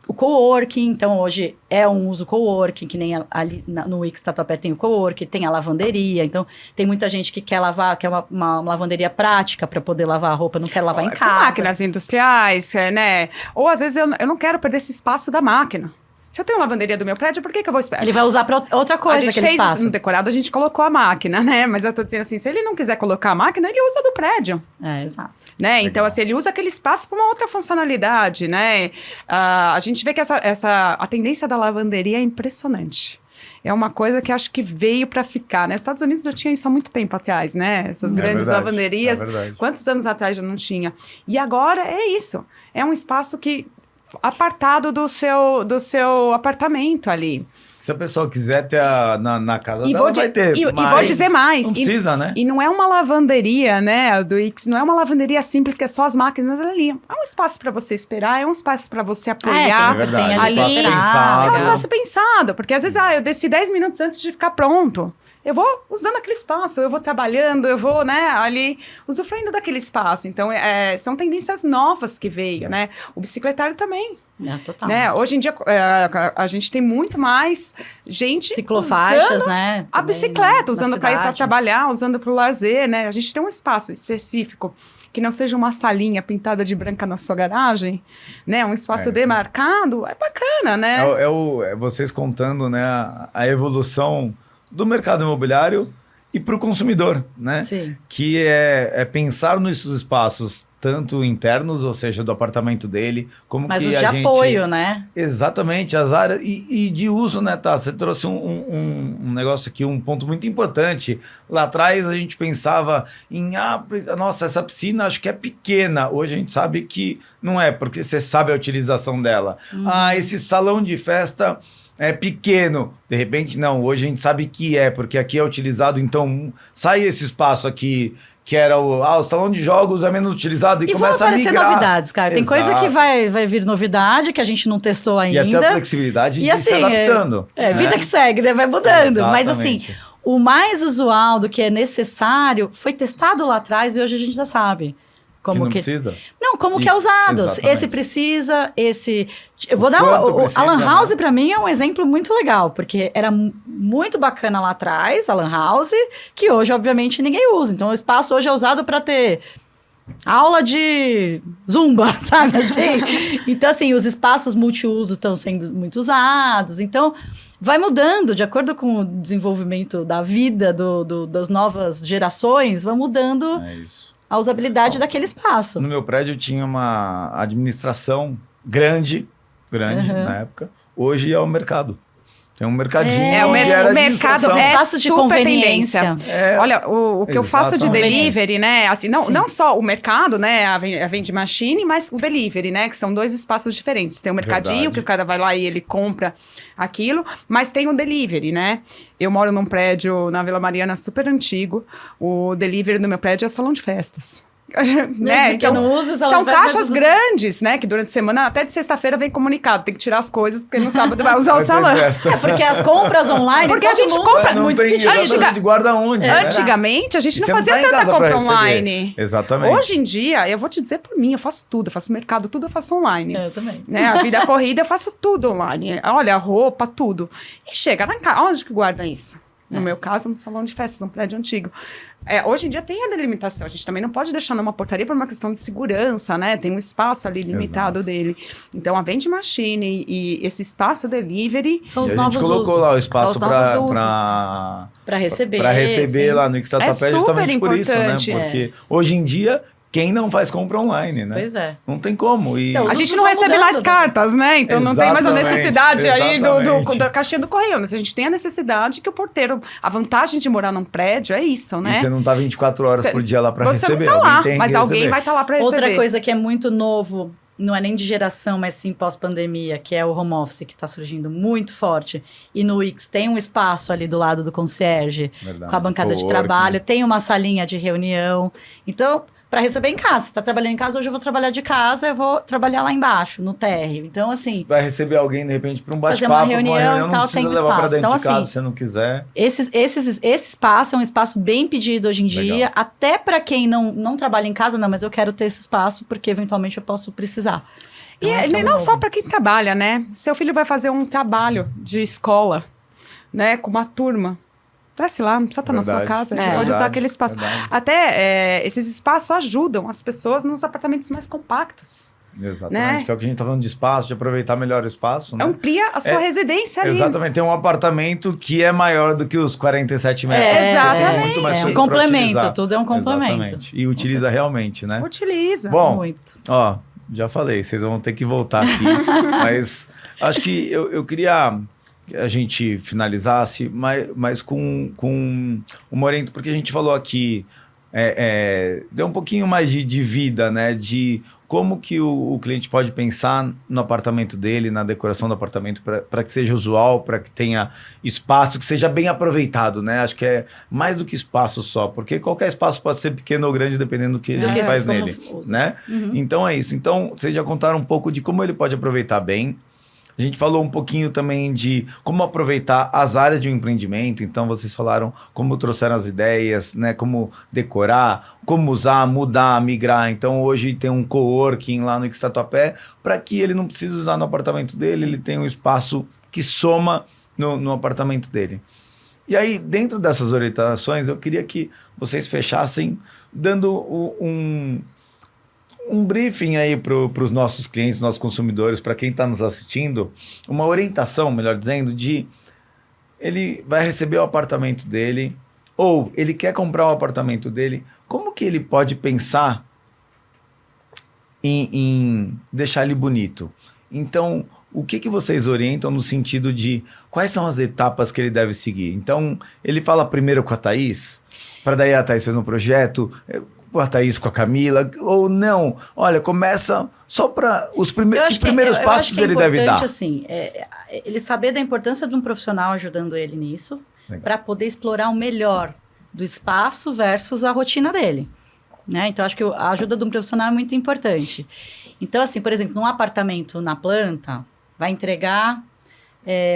o coworking, então hoje é um uso coworking, que nem ali no Wix Tatuapé tem o coworking, tem a lavanderia, então tem muita gente que quer lavar, quer uma lavanderia prática para poder lavar a roupa, não quer lavar em Com casa. máquinas industriais, né? Ou às vezes eu não quero perder esse espaço da máquina. Se eu tenho lavanderia do meu prédio, por que eu vou esperar? Ele vai usar para outra coisa, a gente aquele fez espaço. no decorado, a gente colocou a máquina, né? Mas eu tô dizendo assim, se ele não quiser colocar a máquina, ele usa do prédio. Exato. Né? Então, assim, ele usa aquele espaço para uma outra funcionalidade, né? A gente vê que a tendência da lavanderia é impressionante. É uma coisa que acho que veio para ficar, né? Os Estados Unidos já tinha isso há muito tempo atrás, né? Essas grandes verdade, lavanderias. é verdade. Quantos anos atrás já não tinha? E agora é isso. É um espaço que apartado do seu apartamento ali. Se a pessoa quiser ter na casa E dela, vou vai ter. e mas vou dizer mais. Não precisa, né? E não é uma lavanderia, né, do X, não é uma lavanderia simples que é só as máquinas ali. É um espaço para você esperar, é um espaço para você apoiar. É verdade. tem ali. Espaço É pensado. um espaço pensado, porque às vezes eu desci 10 minutos antes de ficar pronto. Eu vou usando aquele espaço, eu vou trabalhando, eu vou, né, ali, usufruindo daquele espaço. Então, são tendências novas que veio, né? O bicicletário também. Total. Né? Hoje em dia, a gente tem muito mais gente Ciclofaixas, usando né? a também bicicleta, na usando para ir para cidade. trabalhar, usando para o lazer, né? A gente tem um espaço específico que não seja uma salinha pintada de branca na sua garagem, né? Um espaço demarcado, é bacana, né? É vocês contando, né, a evolução do mercado imobiliário e para o consumidor, né? Sim. Que é pensar nos espaços tanto internos, ou seja, do apartamento dele, como Mas que os a de gente... apoio, né? Exatamente, as áreas e de uso, né, tá? Você trouxe um negócio aqui, um ponto muito importante. Lá atrás a gente pensava em, nossa, essa piscina acho que é pequena. Hoje a gente sabe que não é, porque você sabe a utilização dela. Esse salão de festa é pequeno. De repente, não, hoje a gente sabe que porque aqui é utilizado, então sai esse espaço aqui que era o salão de jogos é menos utilizado e vão começa a aparecer migrar. novidades, cara. Tem coisa que vai vir novidade, que a gente não testou E ainda. até a flexibilidade E de assim, se adaptando. vida que segue, né? Vai mudando. Mas assim, Exatamente. o mais usual do que é necessário foi testado lá atrás e hoje a gente já sabe. Que não precisa? Não, como que é usado. Exatamente. Esse precisa, esse... Eu vou dar quanto o precisa, Alan House, né? pra mim, é um exemplo muito legal, porque era muito bacana lá atrás, Alan House, que hoje, obviamente, ninguém usa. Então, o espaço hoje é usado para ter aula de zumba, sabe assim? Então, assim, os espaços multiuso estão sendo muito usados. Então, vai mudando, de acordo com o desenvolvimento da vida das novas gerações, vai mudando É isso. a usabilidade daquele espaço. No meu prédio tinha uma administração grande na época. Hoje é o mercado. Tem um mercadinho. O onde era mercado administração. espaços de super conveniência. tendência. Olha, o que eu faço de Exatamente. delivery, né? Assim, Sim. não só o mercado, né? A vende machine, mas o delivery, né? Que são dois espaços diferentes. Tem o mercadinho, Verdade. que o cara vai lá e ele compra aquilo, mas tem o delivery, né? Eu moro num prédio na Vila Mariana super antigo. O delivery do meu prédio é o salão de festas. Né? Porque eu não uso o salão São de festas, caixas mas- grandes, né? Que durante a semana, até de sexta-feira, vem comunicado. Tem que tirar as coisas, porque no sábado vai usar o Vai ter salão. festa. Porque as compras online. Porque a todo gente mundo compra faz Não muito tem pedido. exatamente, guarda onde, né? Antigamente, a gente E não você fazia tá em tanta casa pra compra receber. online. Exatamente. Hoje em dia, eu vou te dizer por mim, eu faço tudo. Eu faço mercado, tudo eu faço online. Eu também. Né? A vida corrida, eu faço tudo online. Olha, a roupa, tudo. E chega na casa, onde que guarda isso? No meu caso, no salão de festas, um prédio antigo. Hoje em dia tem a delimitação. A gente também não pode deixar numa portaria por uma questão de segurança, né? Tem um espaço ali limitado dele. Então, a vende machine e esse espaço delivery... São E os a novos gente colocou usos. lá o São espaço os novos usos. Para receber. para receber sim. lá no Ixtatapé É justamente super por isso, né? importante. Porque hoje em dia quem não faz compra online, né? Pois é. Não tem como. E... Então, A gente usos não vão recebe mudando, mais né? cartas, né? Então não tem mais a Exatamente, necessidade aí exatamente. da caixinha do correio. Mas a gente tem a necessidade que o porteiro... A vantagem de morar num prédio é isso, né? E você não tá 24 horas por dia lá para Você receber. não tá lá, Alguém tem mas que alguém receber. vai estar lá para receber. Outra coisa que é muito novo, não é nem de geração, mas sim pós-pandemia, que é o home office, que está surgindo muito forte. E no Wix tem um espaço ali do lado do concierge, Verdade. com a bancada de Coworking. trabalho, tem uma salinha de reunião. Então, para receber em casa, você está trabalhando em casa, hoje eu vou trabalhar de casa, eu vou trabalhar lá embaixo, no térreo. Então, assim, Vai receber alguém, de repente, para um Fazer bate-papo, uma reunião e não tal, precisa tem um levar para espaço. dentro Então, de casa assim, se você não quiser. esse espaço é um espaço bem pedido hoje em Legal. dia, até para quem não trabalha em casa, não, mas eu quero ter esse espaço porque eventualmente eu posso precisar. E Então, esse é um não novo. só para quem trabalha, né? Seu filho vai fazer um trabalho de escola, né? Com uma turma. Desce lá, não precisa estar na sua Verdade, casa. É. Pode usar aquele espaço. verdade. Até esses espaços ajudam as pessoas nos apartamentos mais compactos. Exatamente, né? que é o que a gente tá falando de espaço, de aproveitar melhor o espaço, né? Amplia a sua residência ali. Exatamente, tem um apartamento que é maior do que os 47 metros. É, Você tem exatamente. muito mais É um coisa pra complemento, utilizar. tudo é um complemento. Exatamente, e utiliza realmente, né? Utiliza. Bom, Muito. ó, já falei, vocês vão ter que voltar aqui, mas acho que eu queria que a gente finalizasse, mas com uma orientação, porque a gente falou aqui, deu um pouquinho mais de vida, né, de como que o cliente pode pensar no apartamento dele, na decoração do apartamento, para que seja usual, para que tenha espaço, que seja bem aproveitado, né? Acho que é mais do que espaço só, porque qualquer espaço pode ser pequeno ou grande, dependendo do que a gente que faz como nele, usa. né? Uhum. Então é isso. Então, vocês já contaram um pouco de como ele pode aproveitar bem. A gente falou um pouquinho também de como aproveitar as áreas de um empreendimento. Então, vocês falaram como trouxeram as ideias, né? Como decorar, como usar, mudar, migrar. Então, hoje tem um coworking lá no Tatuapé para que ele não precise usar no apartamento dele, ele tem um espaço que soma no apartamento dele. E aí, dentro dessas orientações, eu queria que vocês fechassem dando um briefing aí para os nossos clientes, nossos consumidores, para quem está nos assistindo, uma orientação, melhor dizendo, de ele vai receber o apartamento dele, ou ele quer comprar o apartamento dele, como que ele pode pensar em deixar ele bonito? Então, o que vocês orientam no sentido de quais são as etapas que ele deve seguir? Então, ele fala primeiro com a Thaís, para daí a Thaís fez um projeto, a Thaís com a Camila, ou não? Olha, começa só para os primeiros passos ele deve dar. Assim, ele saber da importância de um profissional ajudando ele nisso, para poder explorar o melhor do espaço versus a rotina dele. Né? Então, acho que a ajuda de um profissional é muito importante. Então, assim, por exemplo, num apartamento na planta, vai entregar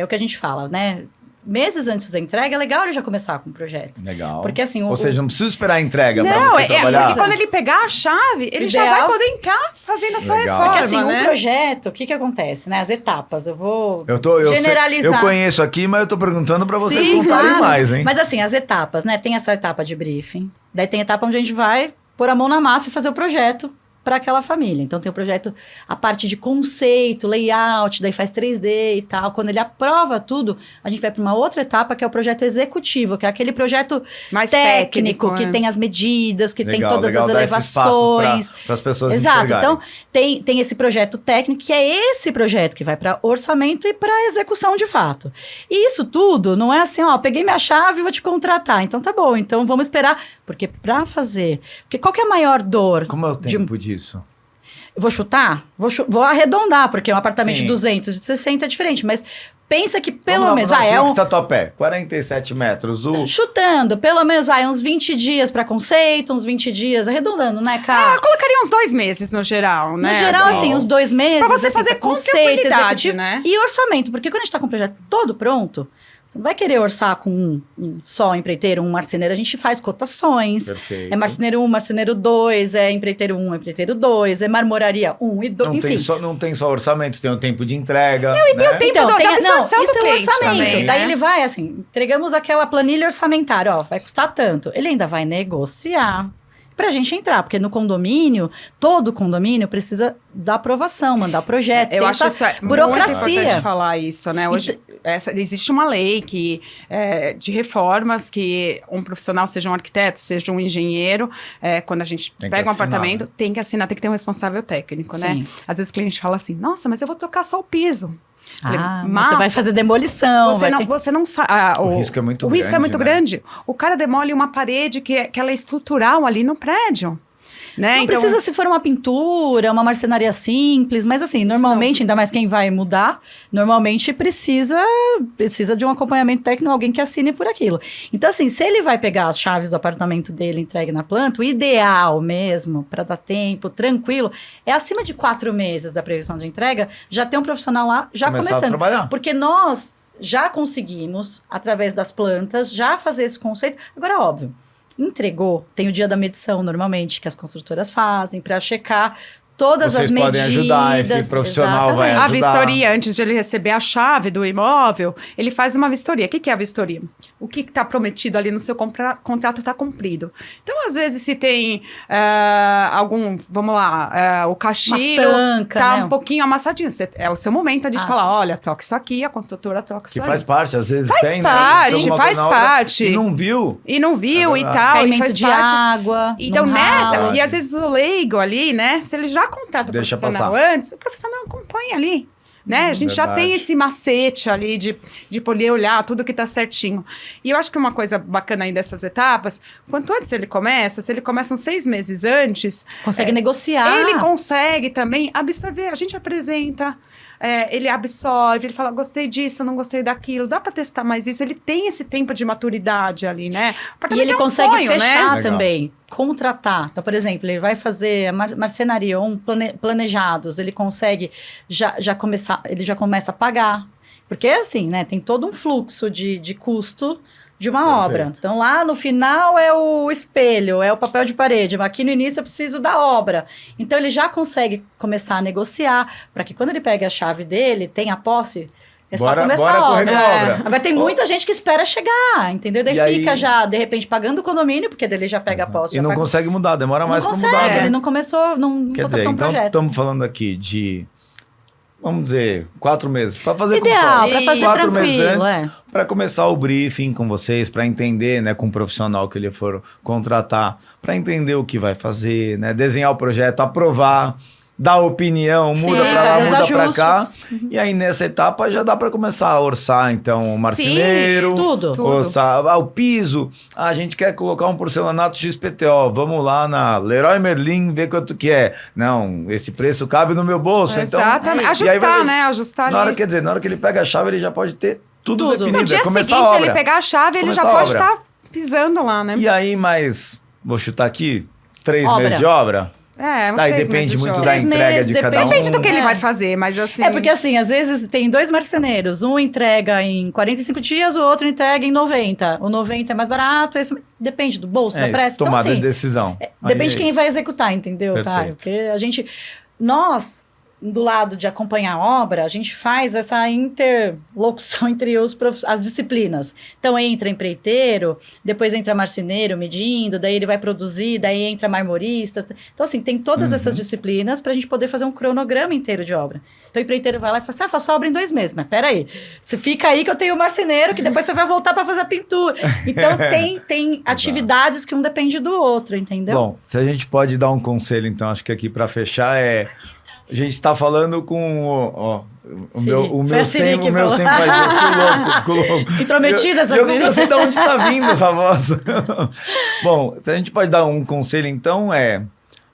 o que a gente fala, né? Meses antes da entrega, é legal ele já começar com o projeto. Legal. Porque assim... Ou seja, não precisa esperar a entrega para Não, você trabalhar. porque quando ele pegar a chave, ele já vai poder entrar fazendo a sua Legal. reforma, Porque assim, né? um projeto, o que acontece, né? As etapas, eu vou Eu generalizar. eu conheço aqui, mas eu tô perguntando para vocês Sim, contarem claro. mais, hein? Mas assim, as etapas, né? Tem essa etapa de briefing, daí tem a etapa onde a gente vai pôr a mão na massa e fazer o projeto para aquela família. Então tem o projeto, a parte de conceito, layout, daí faz 3D e tal. Quando ele aprova tudo, a gente vai para uma outra etapa que é o projeto executivo, que é aquele projeto Mais técnico, que né? tem as medidas, que tem todas as dar esses passos elevações. para as pessoas Exato. enxergarem. Então, tem esse projeto técnico, que é esse projeto que vai para orçamento e para execução de fato. E isso tudo não é assim, ó, peguei minha chave e vou te contratar. Então tá bom, então vamos esperar. Porque para fazer... Porque qual que é a maior dor? Como é o tempo disso? Eu vou chutar? Vou arredondar, porque um apartamento Sim. de 200, de 60 é diferente. Mas pensa que pelo Vamos menos... lá, Vai, Tatuapé, 47 metros. Chutando, pelo menos vai uns 20 dias para conceito, uns 20 dias, arredondando, né, cara? Eu colocaria uns 2 meses no geral, né? No geral, assim, uns 2 meses. Pra você assim, fazer com conceito, tranquilidade, executivo né? e orçamento. Porque quando a gente tá com o projeto todo pronto, você não vai querer orçar com um só empreiteiro, um marceneiro. A gente faz cotações. Perfeito. É marceneiro 1, marceneiro 2, é empreiteiro 1, empreiteiro 2, é marmoraria 1 e 2, enfim. Não tem só orçamento, tem o tempo de entrega. e tem o tempo da absorção isso do é o cliente orçamento. também, Daí né? ele vai, assim, entregamos aquela planilha orçamentária, ó, vai custar tanto. Ele ainda vai negociar pra gente entrar. Porque no condomínio, todo condomínio precisa da aprovação, mandar projeto. Eu tem acho essa isso burocracia. muito importante falar isso, né? Hoje existe uma lei de reformas que um profissional, seja um arquiteto, seja um engenheiro, quando a gente pega um apartamento, tem que assinar, tem que ter um responsável técnico, Sim. né? Às vezes o cliente fala assim, nossa, mas eu vou tocar só o piso. Mas você vai fazer demolição. Você não sabe. O risco é muito grande. O risco é muito né? grande. O cara demole uma parede que ela é estrutural ali no prédio. Né? Não precisa se for uma pintura, uma marcenaria simples, mas assim, normalmente, ainda mais quem vai mudar, normalmente precisa de um acompanhamento técnico, alguém que assine por aquilo. Então assim, se ele vai pegar as chaves do apartamento dele entregue na planta, o ideal mesmo, para dar tempo, tranquilo, é acima de 4 meses da previsão de entrega, já ter um profissional lá, já Começar começando. a trabalhar. Porque nós já conseguimos, através das plantas, já fazer esse conceito. Agora, óbvio, entregou, tem o dia da medição normalmente que as construtoras fazem para checar todas as medidas. Vocês podem ajudar, esse profissional vai ajudar. A vistoria, antes de ele receber a chave do imóvel, ele faz uma vistoria. O que é a vistoria? O que está prometido ali no seu contrato está cumprido. Então, às vezes, se tem o caixilho está um pouquinho amassadinho. É o seu momento de falar, olha, toca isso aqui, a construtora toca isso aí. Que faz parte, às vezes faz parte. E não viu. E tal. Caimento de água. Então, e às vezes o leigo ali, né, se ele já contrata o profissional antes, o profissional acompanha ali, né? A gente já tem esse macete ali de poder olhar tudo que tá certinho. E eu acho que uma coisa bacana aí dessas etapas, quanto antes ele começa, se ele começa uns 6 meses antes... Consegue negociar. Ele consegue também absorver, a gente apresenta... ele absorve, ele fala, gostei disso, não gostei daquilo, dá para testar mais isso, ele tem esse tempo de maturidade ali, né? E ele consegue sonho, fechar né? também, contratar. Então, por exemplo, ele vai fazer marcenaria ou planejados, ele consegue já começar, ele já começa a pagar. Porque é assim, né? Tem todo um fluxo de custo de uma obra. Então, lá no final é o espelho, é o papel de parede. Mas aqui no início eu preciso da obra. Então, ele já consegue começar a negociar para que quando ele pegue a chave dele, tenha a posse, só começar a obra. Agora, tem muita gente que espera chegar, entendeu? Daí fica já, de repente, pagando o condomínio, porque dele já pega a posse. E não consegue mudar, demora mais para mudar. Ele não começou, não Quer dizer, um então projeto. estamos falando aqui de... Vamos dizer, 4 meses. Para fazer ideal, para fazer 4 meses tranquilo, antes, para começar o briefing com vocês, para entender, né, com o profissional que ele for contratar, para entender o que vai fazer, né, desenhar o projeto, aprovar, dar opinião, muda para lá, muda para cá. E aí, nessa etapa, já dá para começar a orçar, então, o marceneiro. Tudo. Orçar o piso. A gente quer colocar um porcelanato XPTO. Vamos lá na Leroy Merlin, ver quanto que é. Não, esse preço cabe no meu bolso. Exatamente. Então, ajustar, né? Ajustar na hora, quer dizer, na hora que ele pega a chave, ele já pode ter tudo definido. No dia começar seguinte, a obra. ele pegar a chave, ele já pode estar pisando lá, né? E aí, vou chutar aqui, 3 meses de obra? Aí depende muito da entrega de cada um. Depende do que ele vai fazer, mas assim... porque assim, às vezes tem 2 marceneiros, um entrega em 45 dias, o outro entrega em 90. O 90 é mais barato, esse... depende do bolso, da pressa. Tomada então, assim, de decisão. Depende de quem vai executar, entendeu, Caio? Porque nós, do lado de acompanhar a obra, a gente faz essa interlocução entre as disciplinas. Então, entra empreiteiro, depois entra marceneiro medindo, daí ele vai produzir, daí entra marmorista. Então, assim, tem todas essas disciplinas para a gente poder fazer um cronograma inteiro de obra. Então, o empreiteiro vai lá e fala assim, faço a obra em 2 meses. Mas peraí, você fica aí que eu tenho o marceneiro, que depois você vai voltar para fazer a pintura. Então, tem atividades que um depende do outro, entendeu? Bom, se a gente pode dar um conselho, então, acho que aqui para fechar a gente está falando com o meu sempre faz louco. Intrometida essa Eu não sei de onde está vindo essa voz. Bom, se a gente pode dar um conselho, então,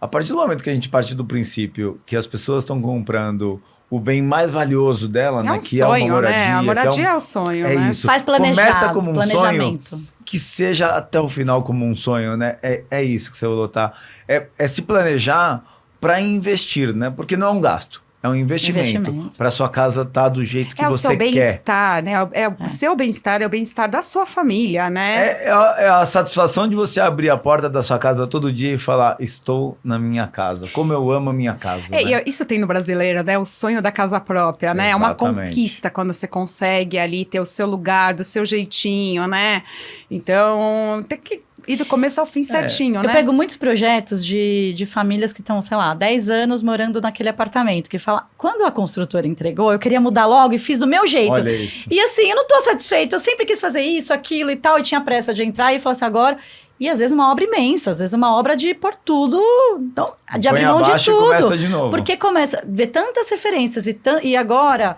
a partir do momento que a gente parte do princípio que as pessoas estão comprando o bem mais valioso dela, né? Que sonho, é uma moradia. Né? A moradia é o sonho, né? Isso. Faz planejado, começa como um planejamento. Sonho, que seja até o final como um sonho, né? É isso que você vai lutar. É se planejar para investir, né? Porque não é um gasto, é um investimento para sua casa estar do jeito que você quer. É o seu bem-estar, né? O seu bem-estar é o bem-estar da sua família, né? É a satisfação de você abrir a porta da sua casa todo dia e falar, estou na minha casa, como eu amo a minha casa. Né? Isso tem no brasileiro, né? O sonho da casa própria, né? Exatamente. É uma conquista quando você consegue ali ter o seu lugar, do seu jeitinho, né? Então, tem que ir do começo ao fim certinho, né? Eu pego muitos projetos de famílias que estão, sei lá, 10 anos morando naquele apartamento, que fala, quando a construtora entregou, eu queria mudar logo e fiz do meu jeito. Olha isso. E assim, eu não tô satisfeito, eu sempre quis fazer isso, aquilo e tal, e tinha pressa de entrar e falar assim, agora... E às vezes uma obra imensa, às vezes uma obra de pôr tudo, então, de abrir mão de tudo. E começa de novo. Porque começa a ver tantas referências e agora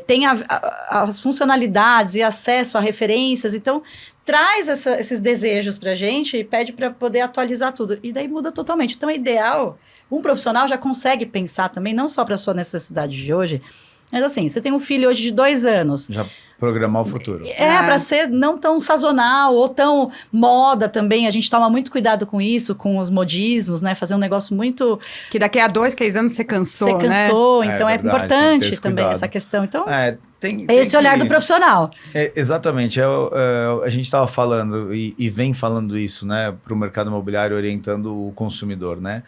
tem as funcionalidades e acesso a referências, então traz esses desejos pra gente e pede para poder atualizar tudo. E daí muda totalmente. Então é ideal, um profissional já consegue pensar também, não só para sua necessidade de hoje, mas assim, você tem um filho hoje de 2 anos. Já programar o futuro. Para ser não tão sazonal ou tão moda também. A gente toma muito cuidado com isso, com os modismos, né? Fazer um negócio muito... Que daqui a 2, 3 anos você cansou, né? Então é verdade, importante também esse essa questão. Então, tem esse olhar do profissional. Exatamente. A gente estava falando e vem falando isso, né? Para o mercado imobiliário, orientando o consumidor, né?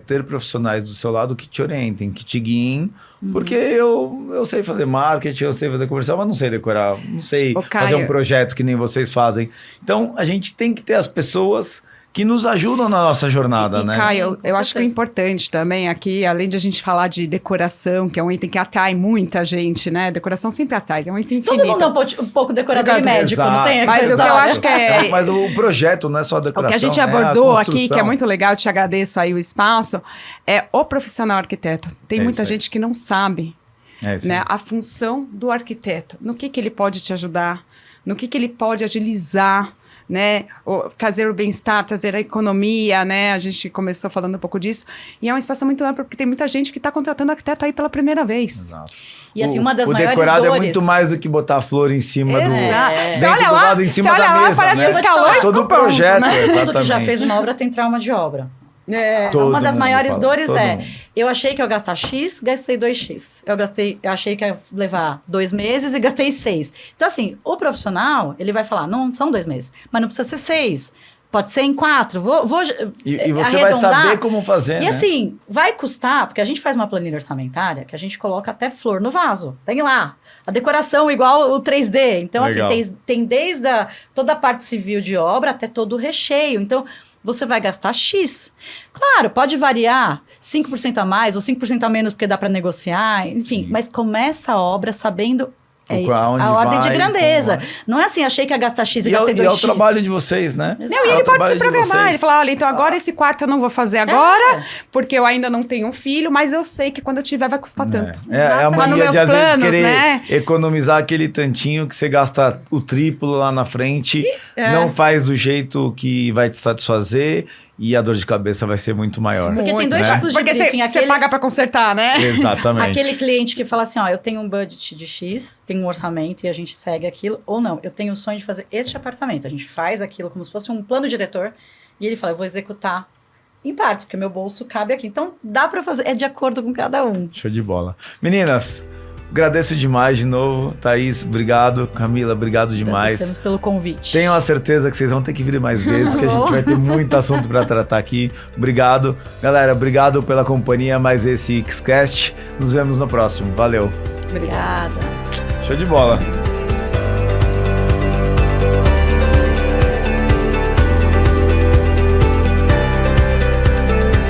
Ter profissionais do seu lado que te orientem, que te guiem, porque eu sei fazer marketing, eu sei fazer comercial, mas não sei decorar, não sei fazer um projeto que nem vocês fazem. Então, a gente tem que ter as pessoas que nos ajudam na nossa jornada, né? Caio, eu acho que é importante também aqui, além de a gente falar de decoração, que é um item que atrai muita gente, né? Decoração sempre atrai, é um item infinito. Todo mundo é um pouco decorador e médico, não tem? Mas o que eu acho que Mas o projeto não é só a decoração. O que a gente abordou aqui, que é muito legal, te agradeço aí o espaço, é o profissional arquiteto. Tem muita gente que não sabe né, a função do arquiteto. No que ele pode te ajudar, no que ele pode agilizar, né, trazer o bem-estar, trazer a economia, né, a gente começou falando um pouco disso, e é um espaço muito amplo, porque tem muita gente que está contratando arquiteto aí pela primeira vez. Exato. E assim, uma das maiores decorado dores... é muito mais do que botar a flor em cima do... Você olha lá, em cima da mesa, parece né? que escalou e todo o ficou pronto, projeto, né? exatamente. Todo que já fez uma obra tem trauma de obra. Todo uma das mundo maiores fala, dores todo mundo. eu achei que eu ia gastar X, gastei 2X. Eu achei que ia levar 2 meses e gastei 6. Então, assim, o profissional, ele vai falar, não são 2 meses, mas não precisa ser 6. Pode ser em 4. E você arredondar. vai saber como fazer, E né? assim, vai custar, porque a gente faz uma planilha orçamentária que a gente coloca até flor no vaso. Tem lá. A decoração igual o 3D. Então, Legal. assim, tem desde toda a parte civil de obra até todo o recheio. Então, você vai gastar X. Claro, pode variar 5% a mais ou 5% a menos, porque dá para negociar, enfim. Sim. Mas começa a obra sabendo a ordem de grandeza. Não é assim, achei que ia gastar X e gastei 2X. E é o trabalho de vocês, né? Não, e ele pode se programar. Ele fala, olha, então agora esse quarto eu não vou fazer agora, porque eu ainda não tenho um filho, mas eu sei que quando eu tiver vai custar tanto. É a mania de, às vezes, querer economizar aquele tantinho que você gasta o triplo lá na frente, não faz do jeito que vai te satisfazer, e a dor de cabeça vai ser muito maior. Porque tem 2 tipos de porque briefing. Você paga pra consertar, né? Exatamente. Aquele cliente que fala assim, ó, eu tenho um budget de X, tenho um orçamento e a gente segue aquilo. Ou não, eu tenho o sonho de fazer este apartamento. A gente faz aquilo como se fosse um plano diretor. E ele fala, eu vou executar em parte, porque meu bolso cabe aqui. Então, dá pra fazer, é de acordo com cada um. Show de bola. Meninas, agradeço demais de novo. Thaís, obrigado. Camila, obrigado demais. Agradecemos pelo convite. Tenho a certeza que vocês vão ter que vir mais vezes, que a gente vai ter muito assunto para tratar aqui. Obrigado. Galera, obrigado pela companhia, mais esse Xcast. Nos vemos no próximo. Valeu. Obrigada. Show de bola.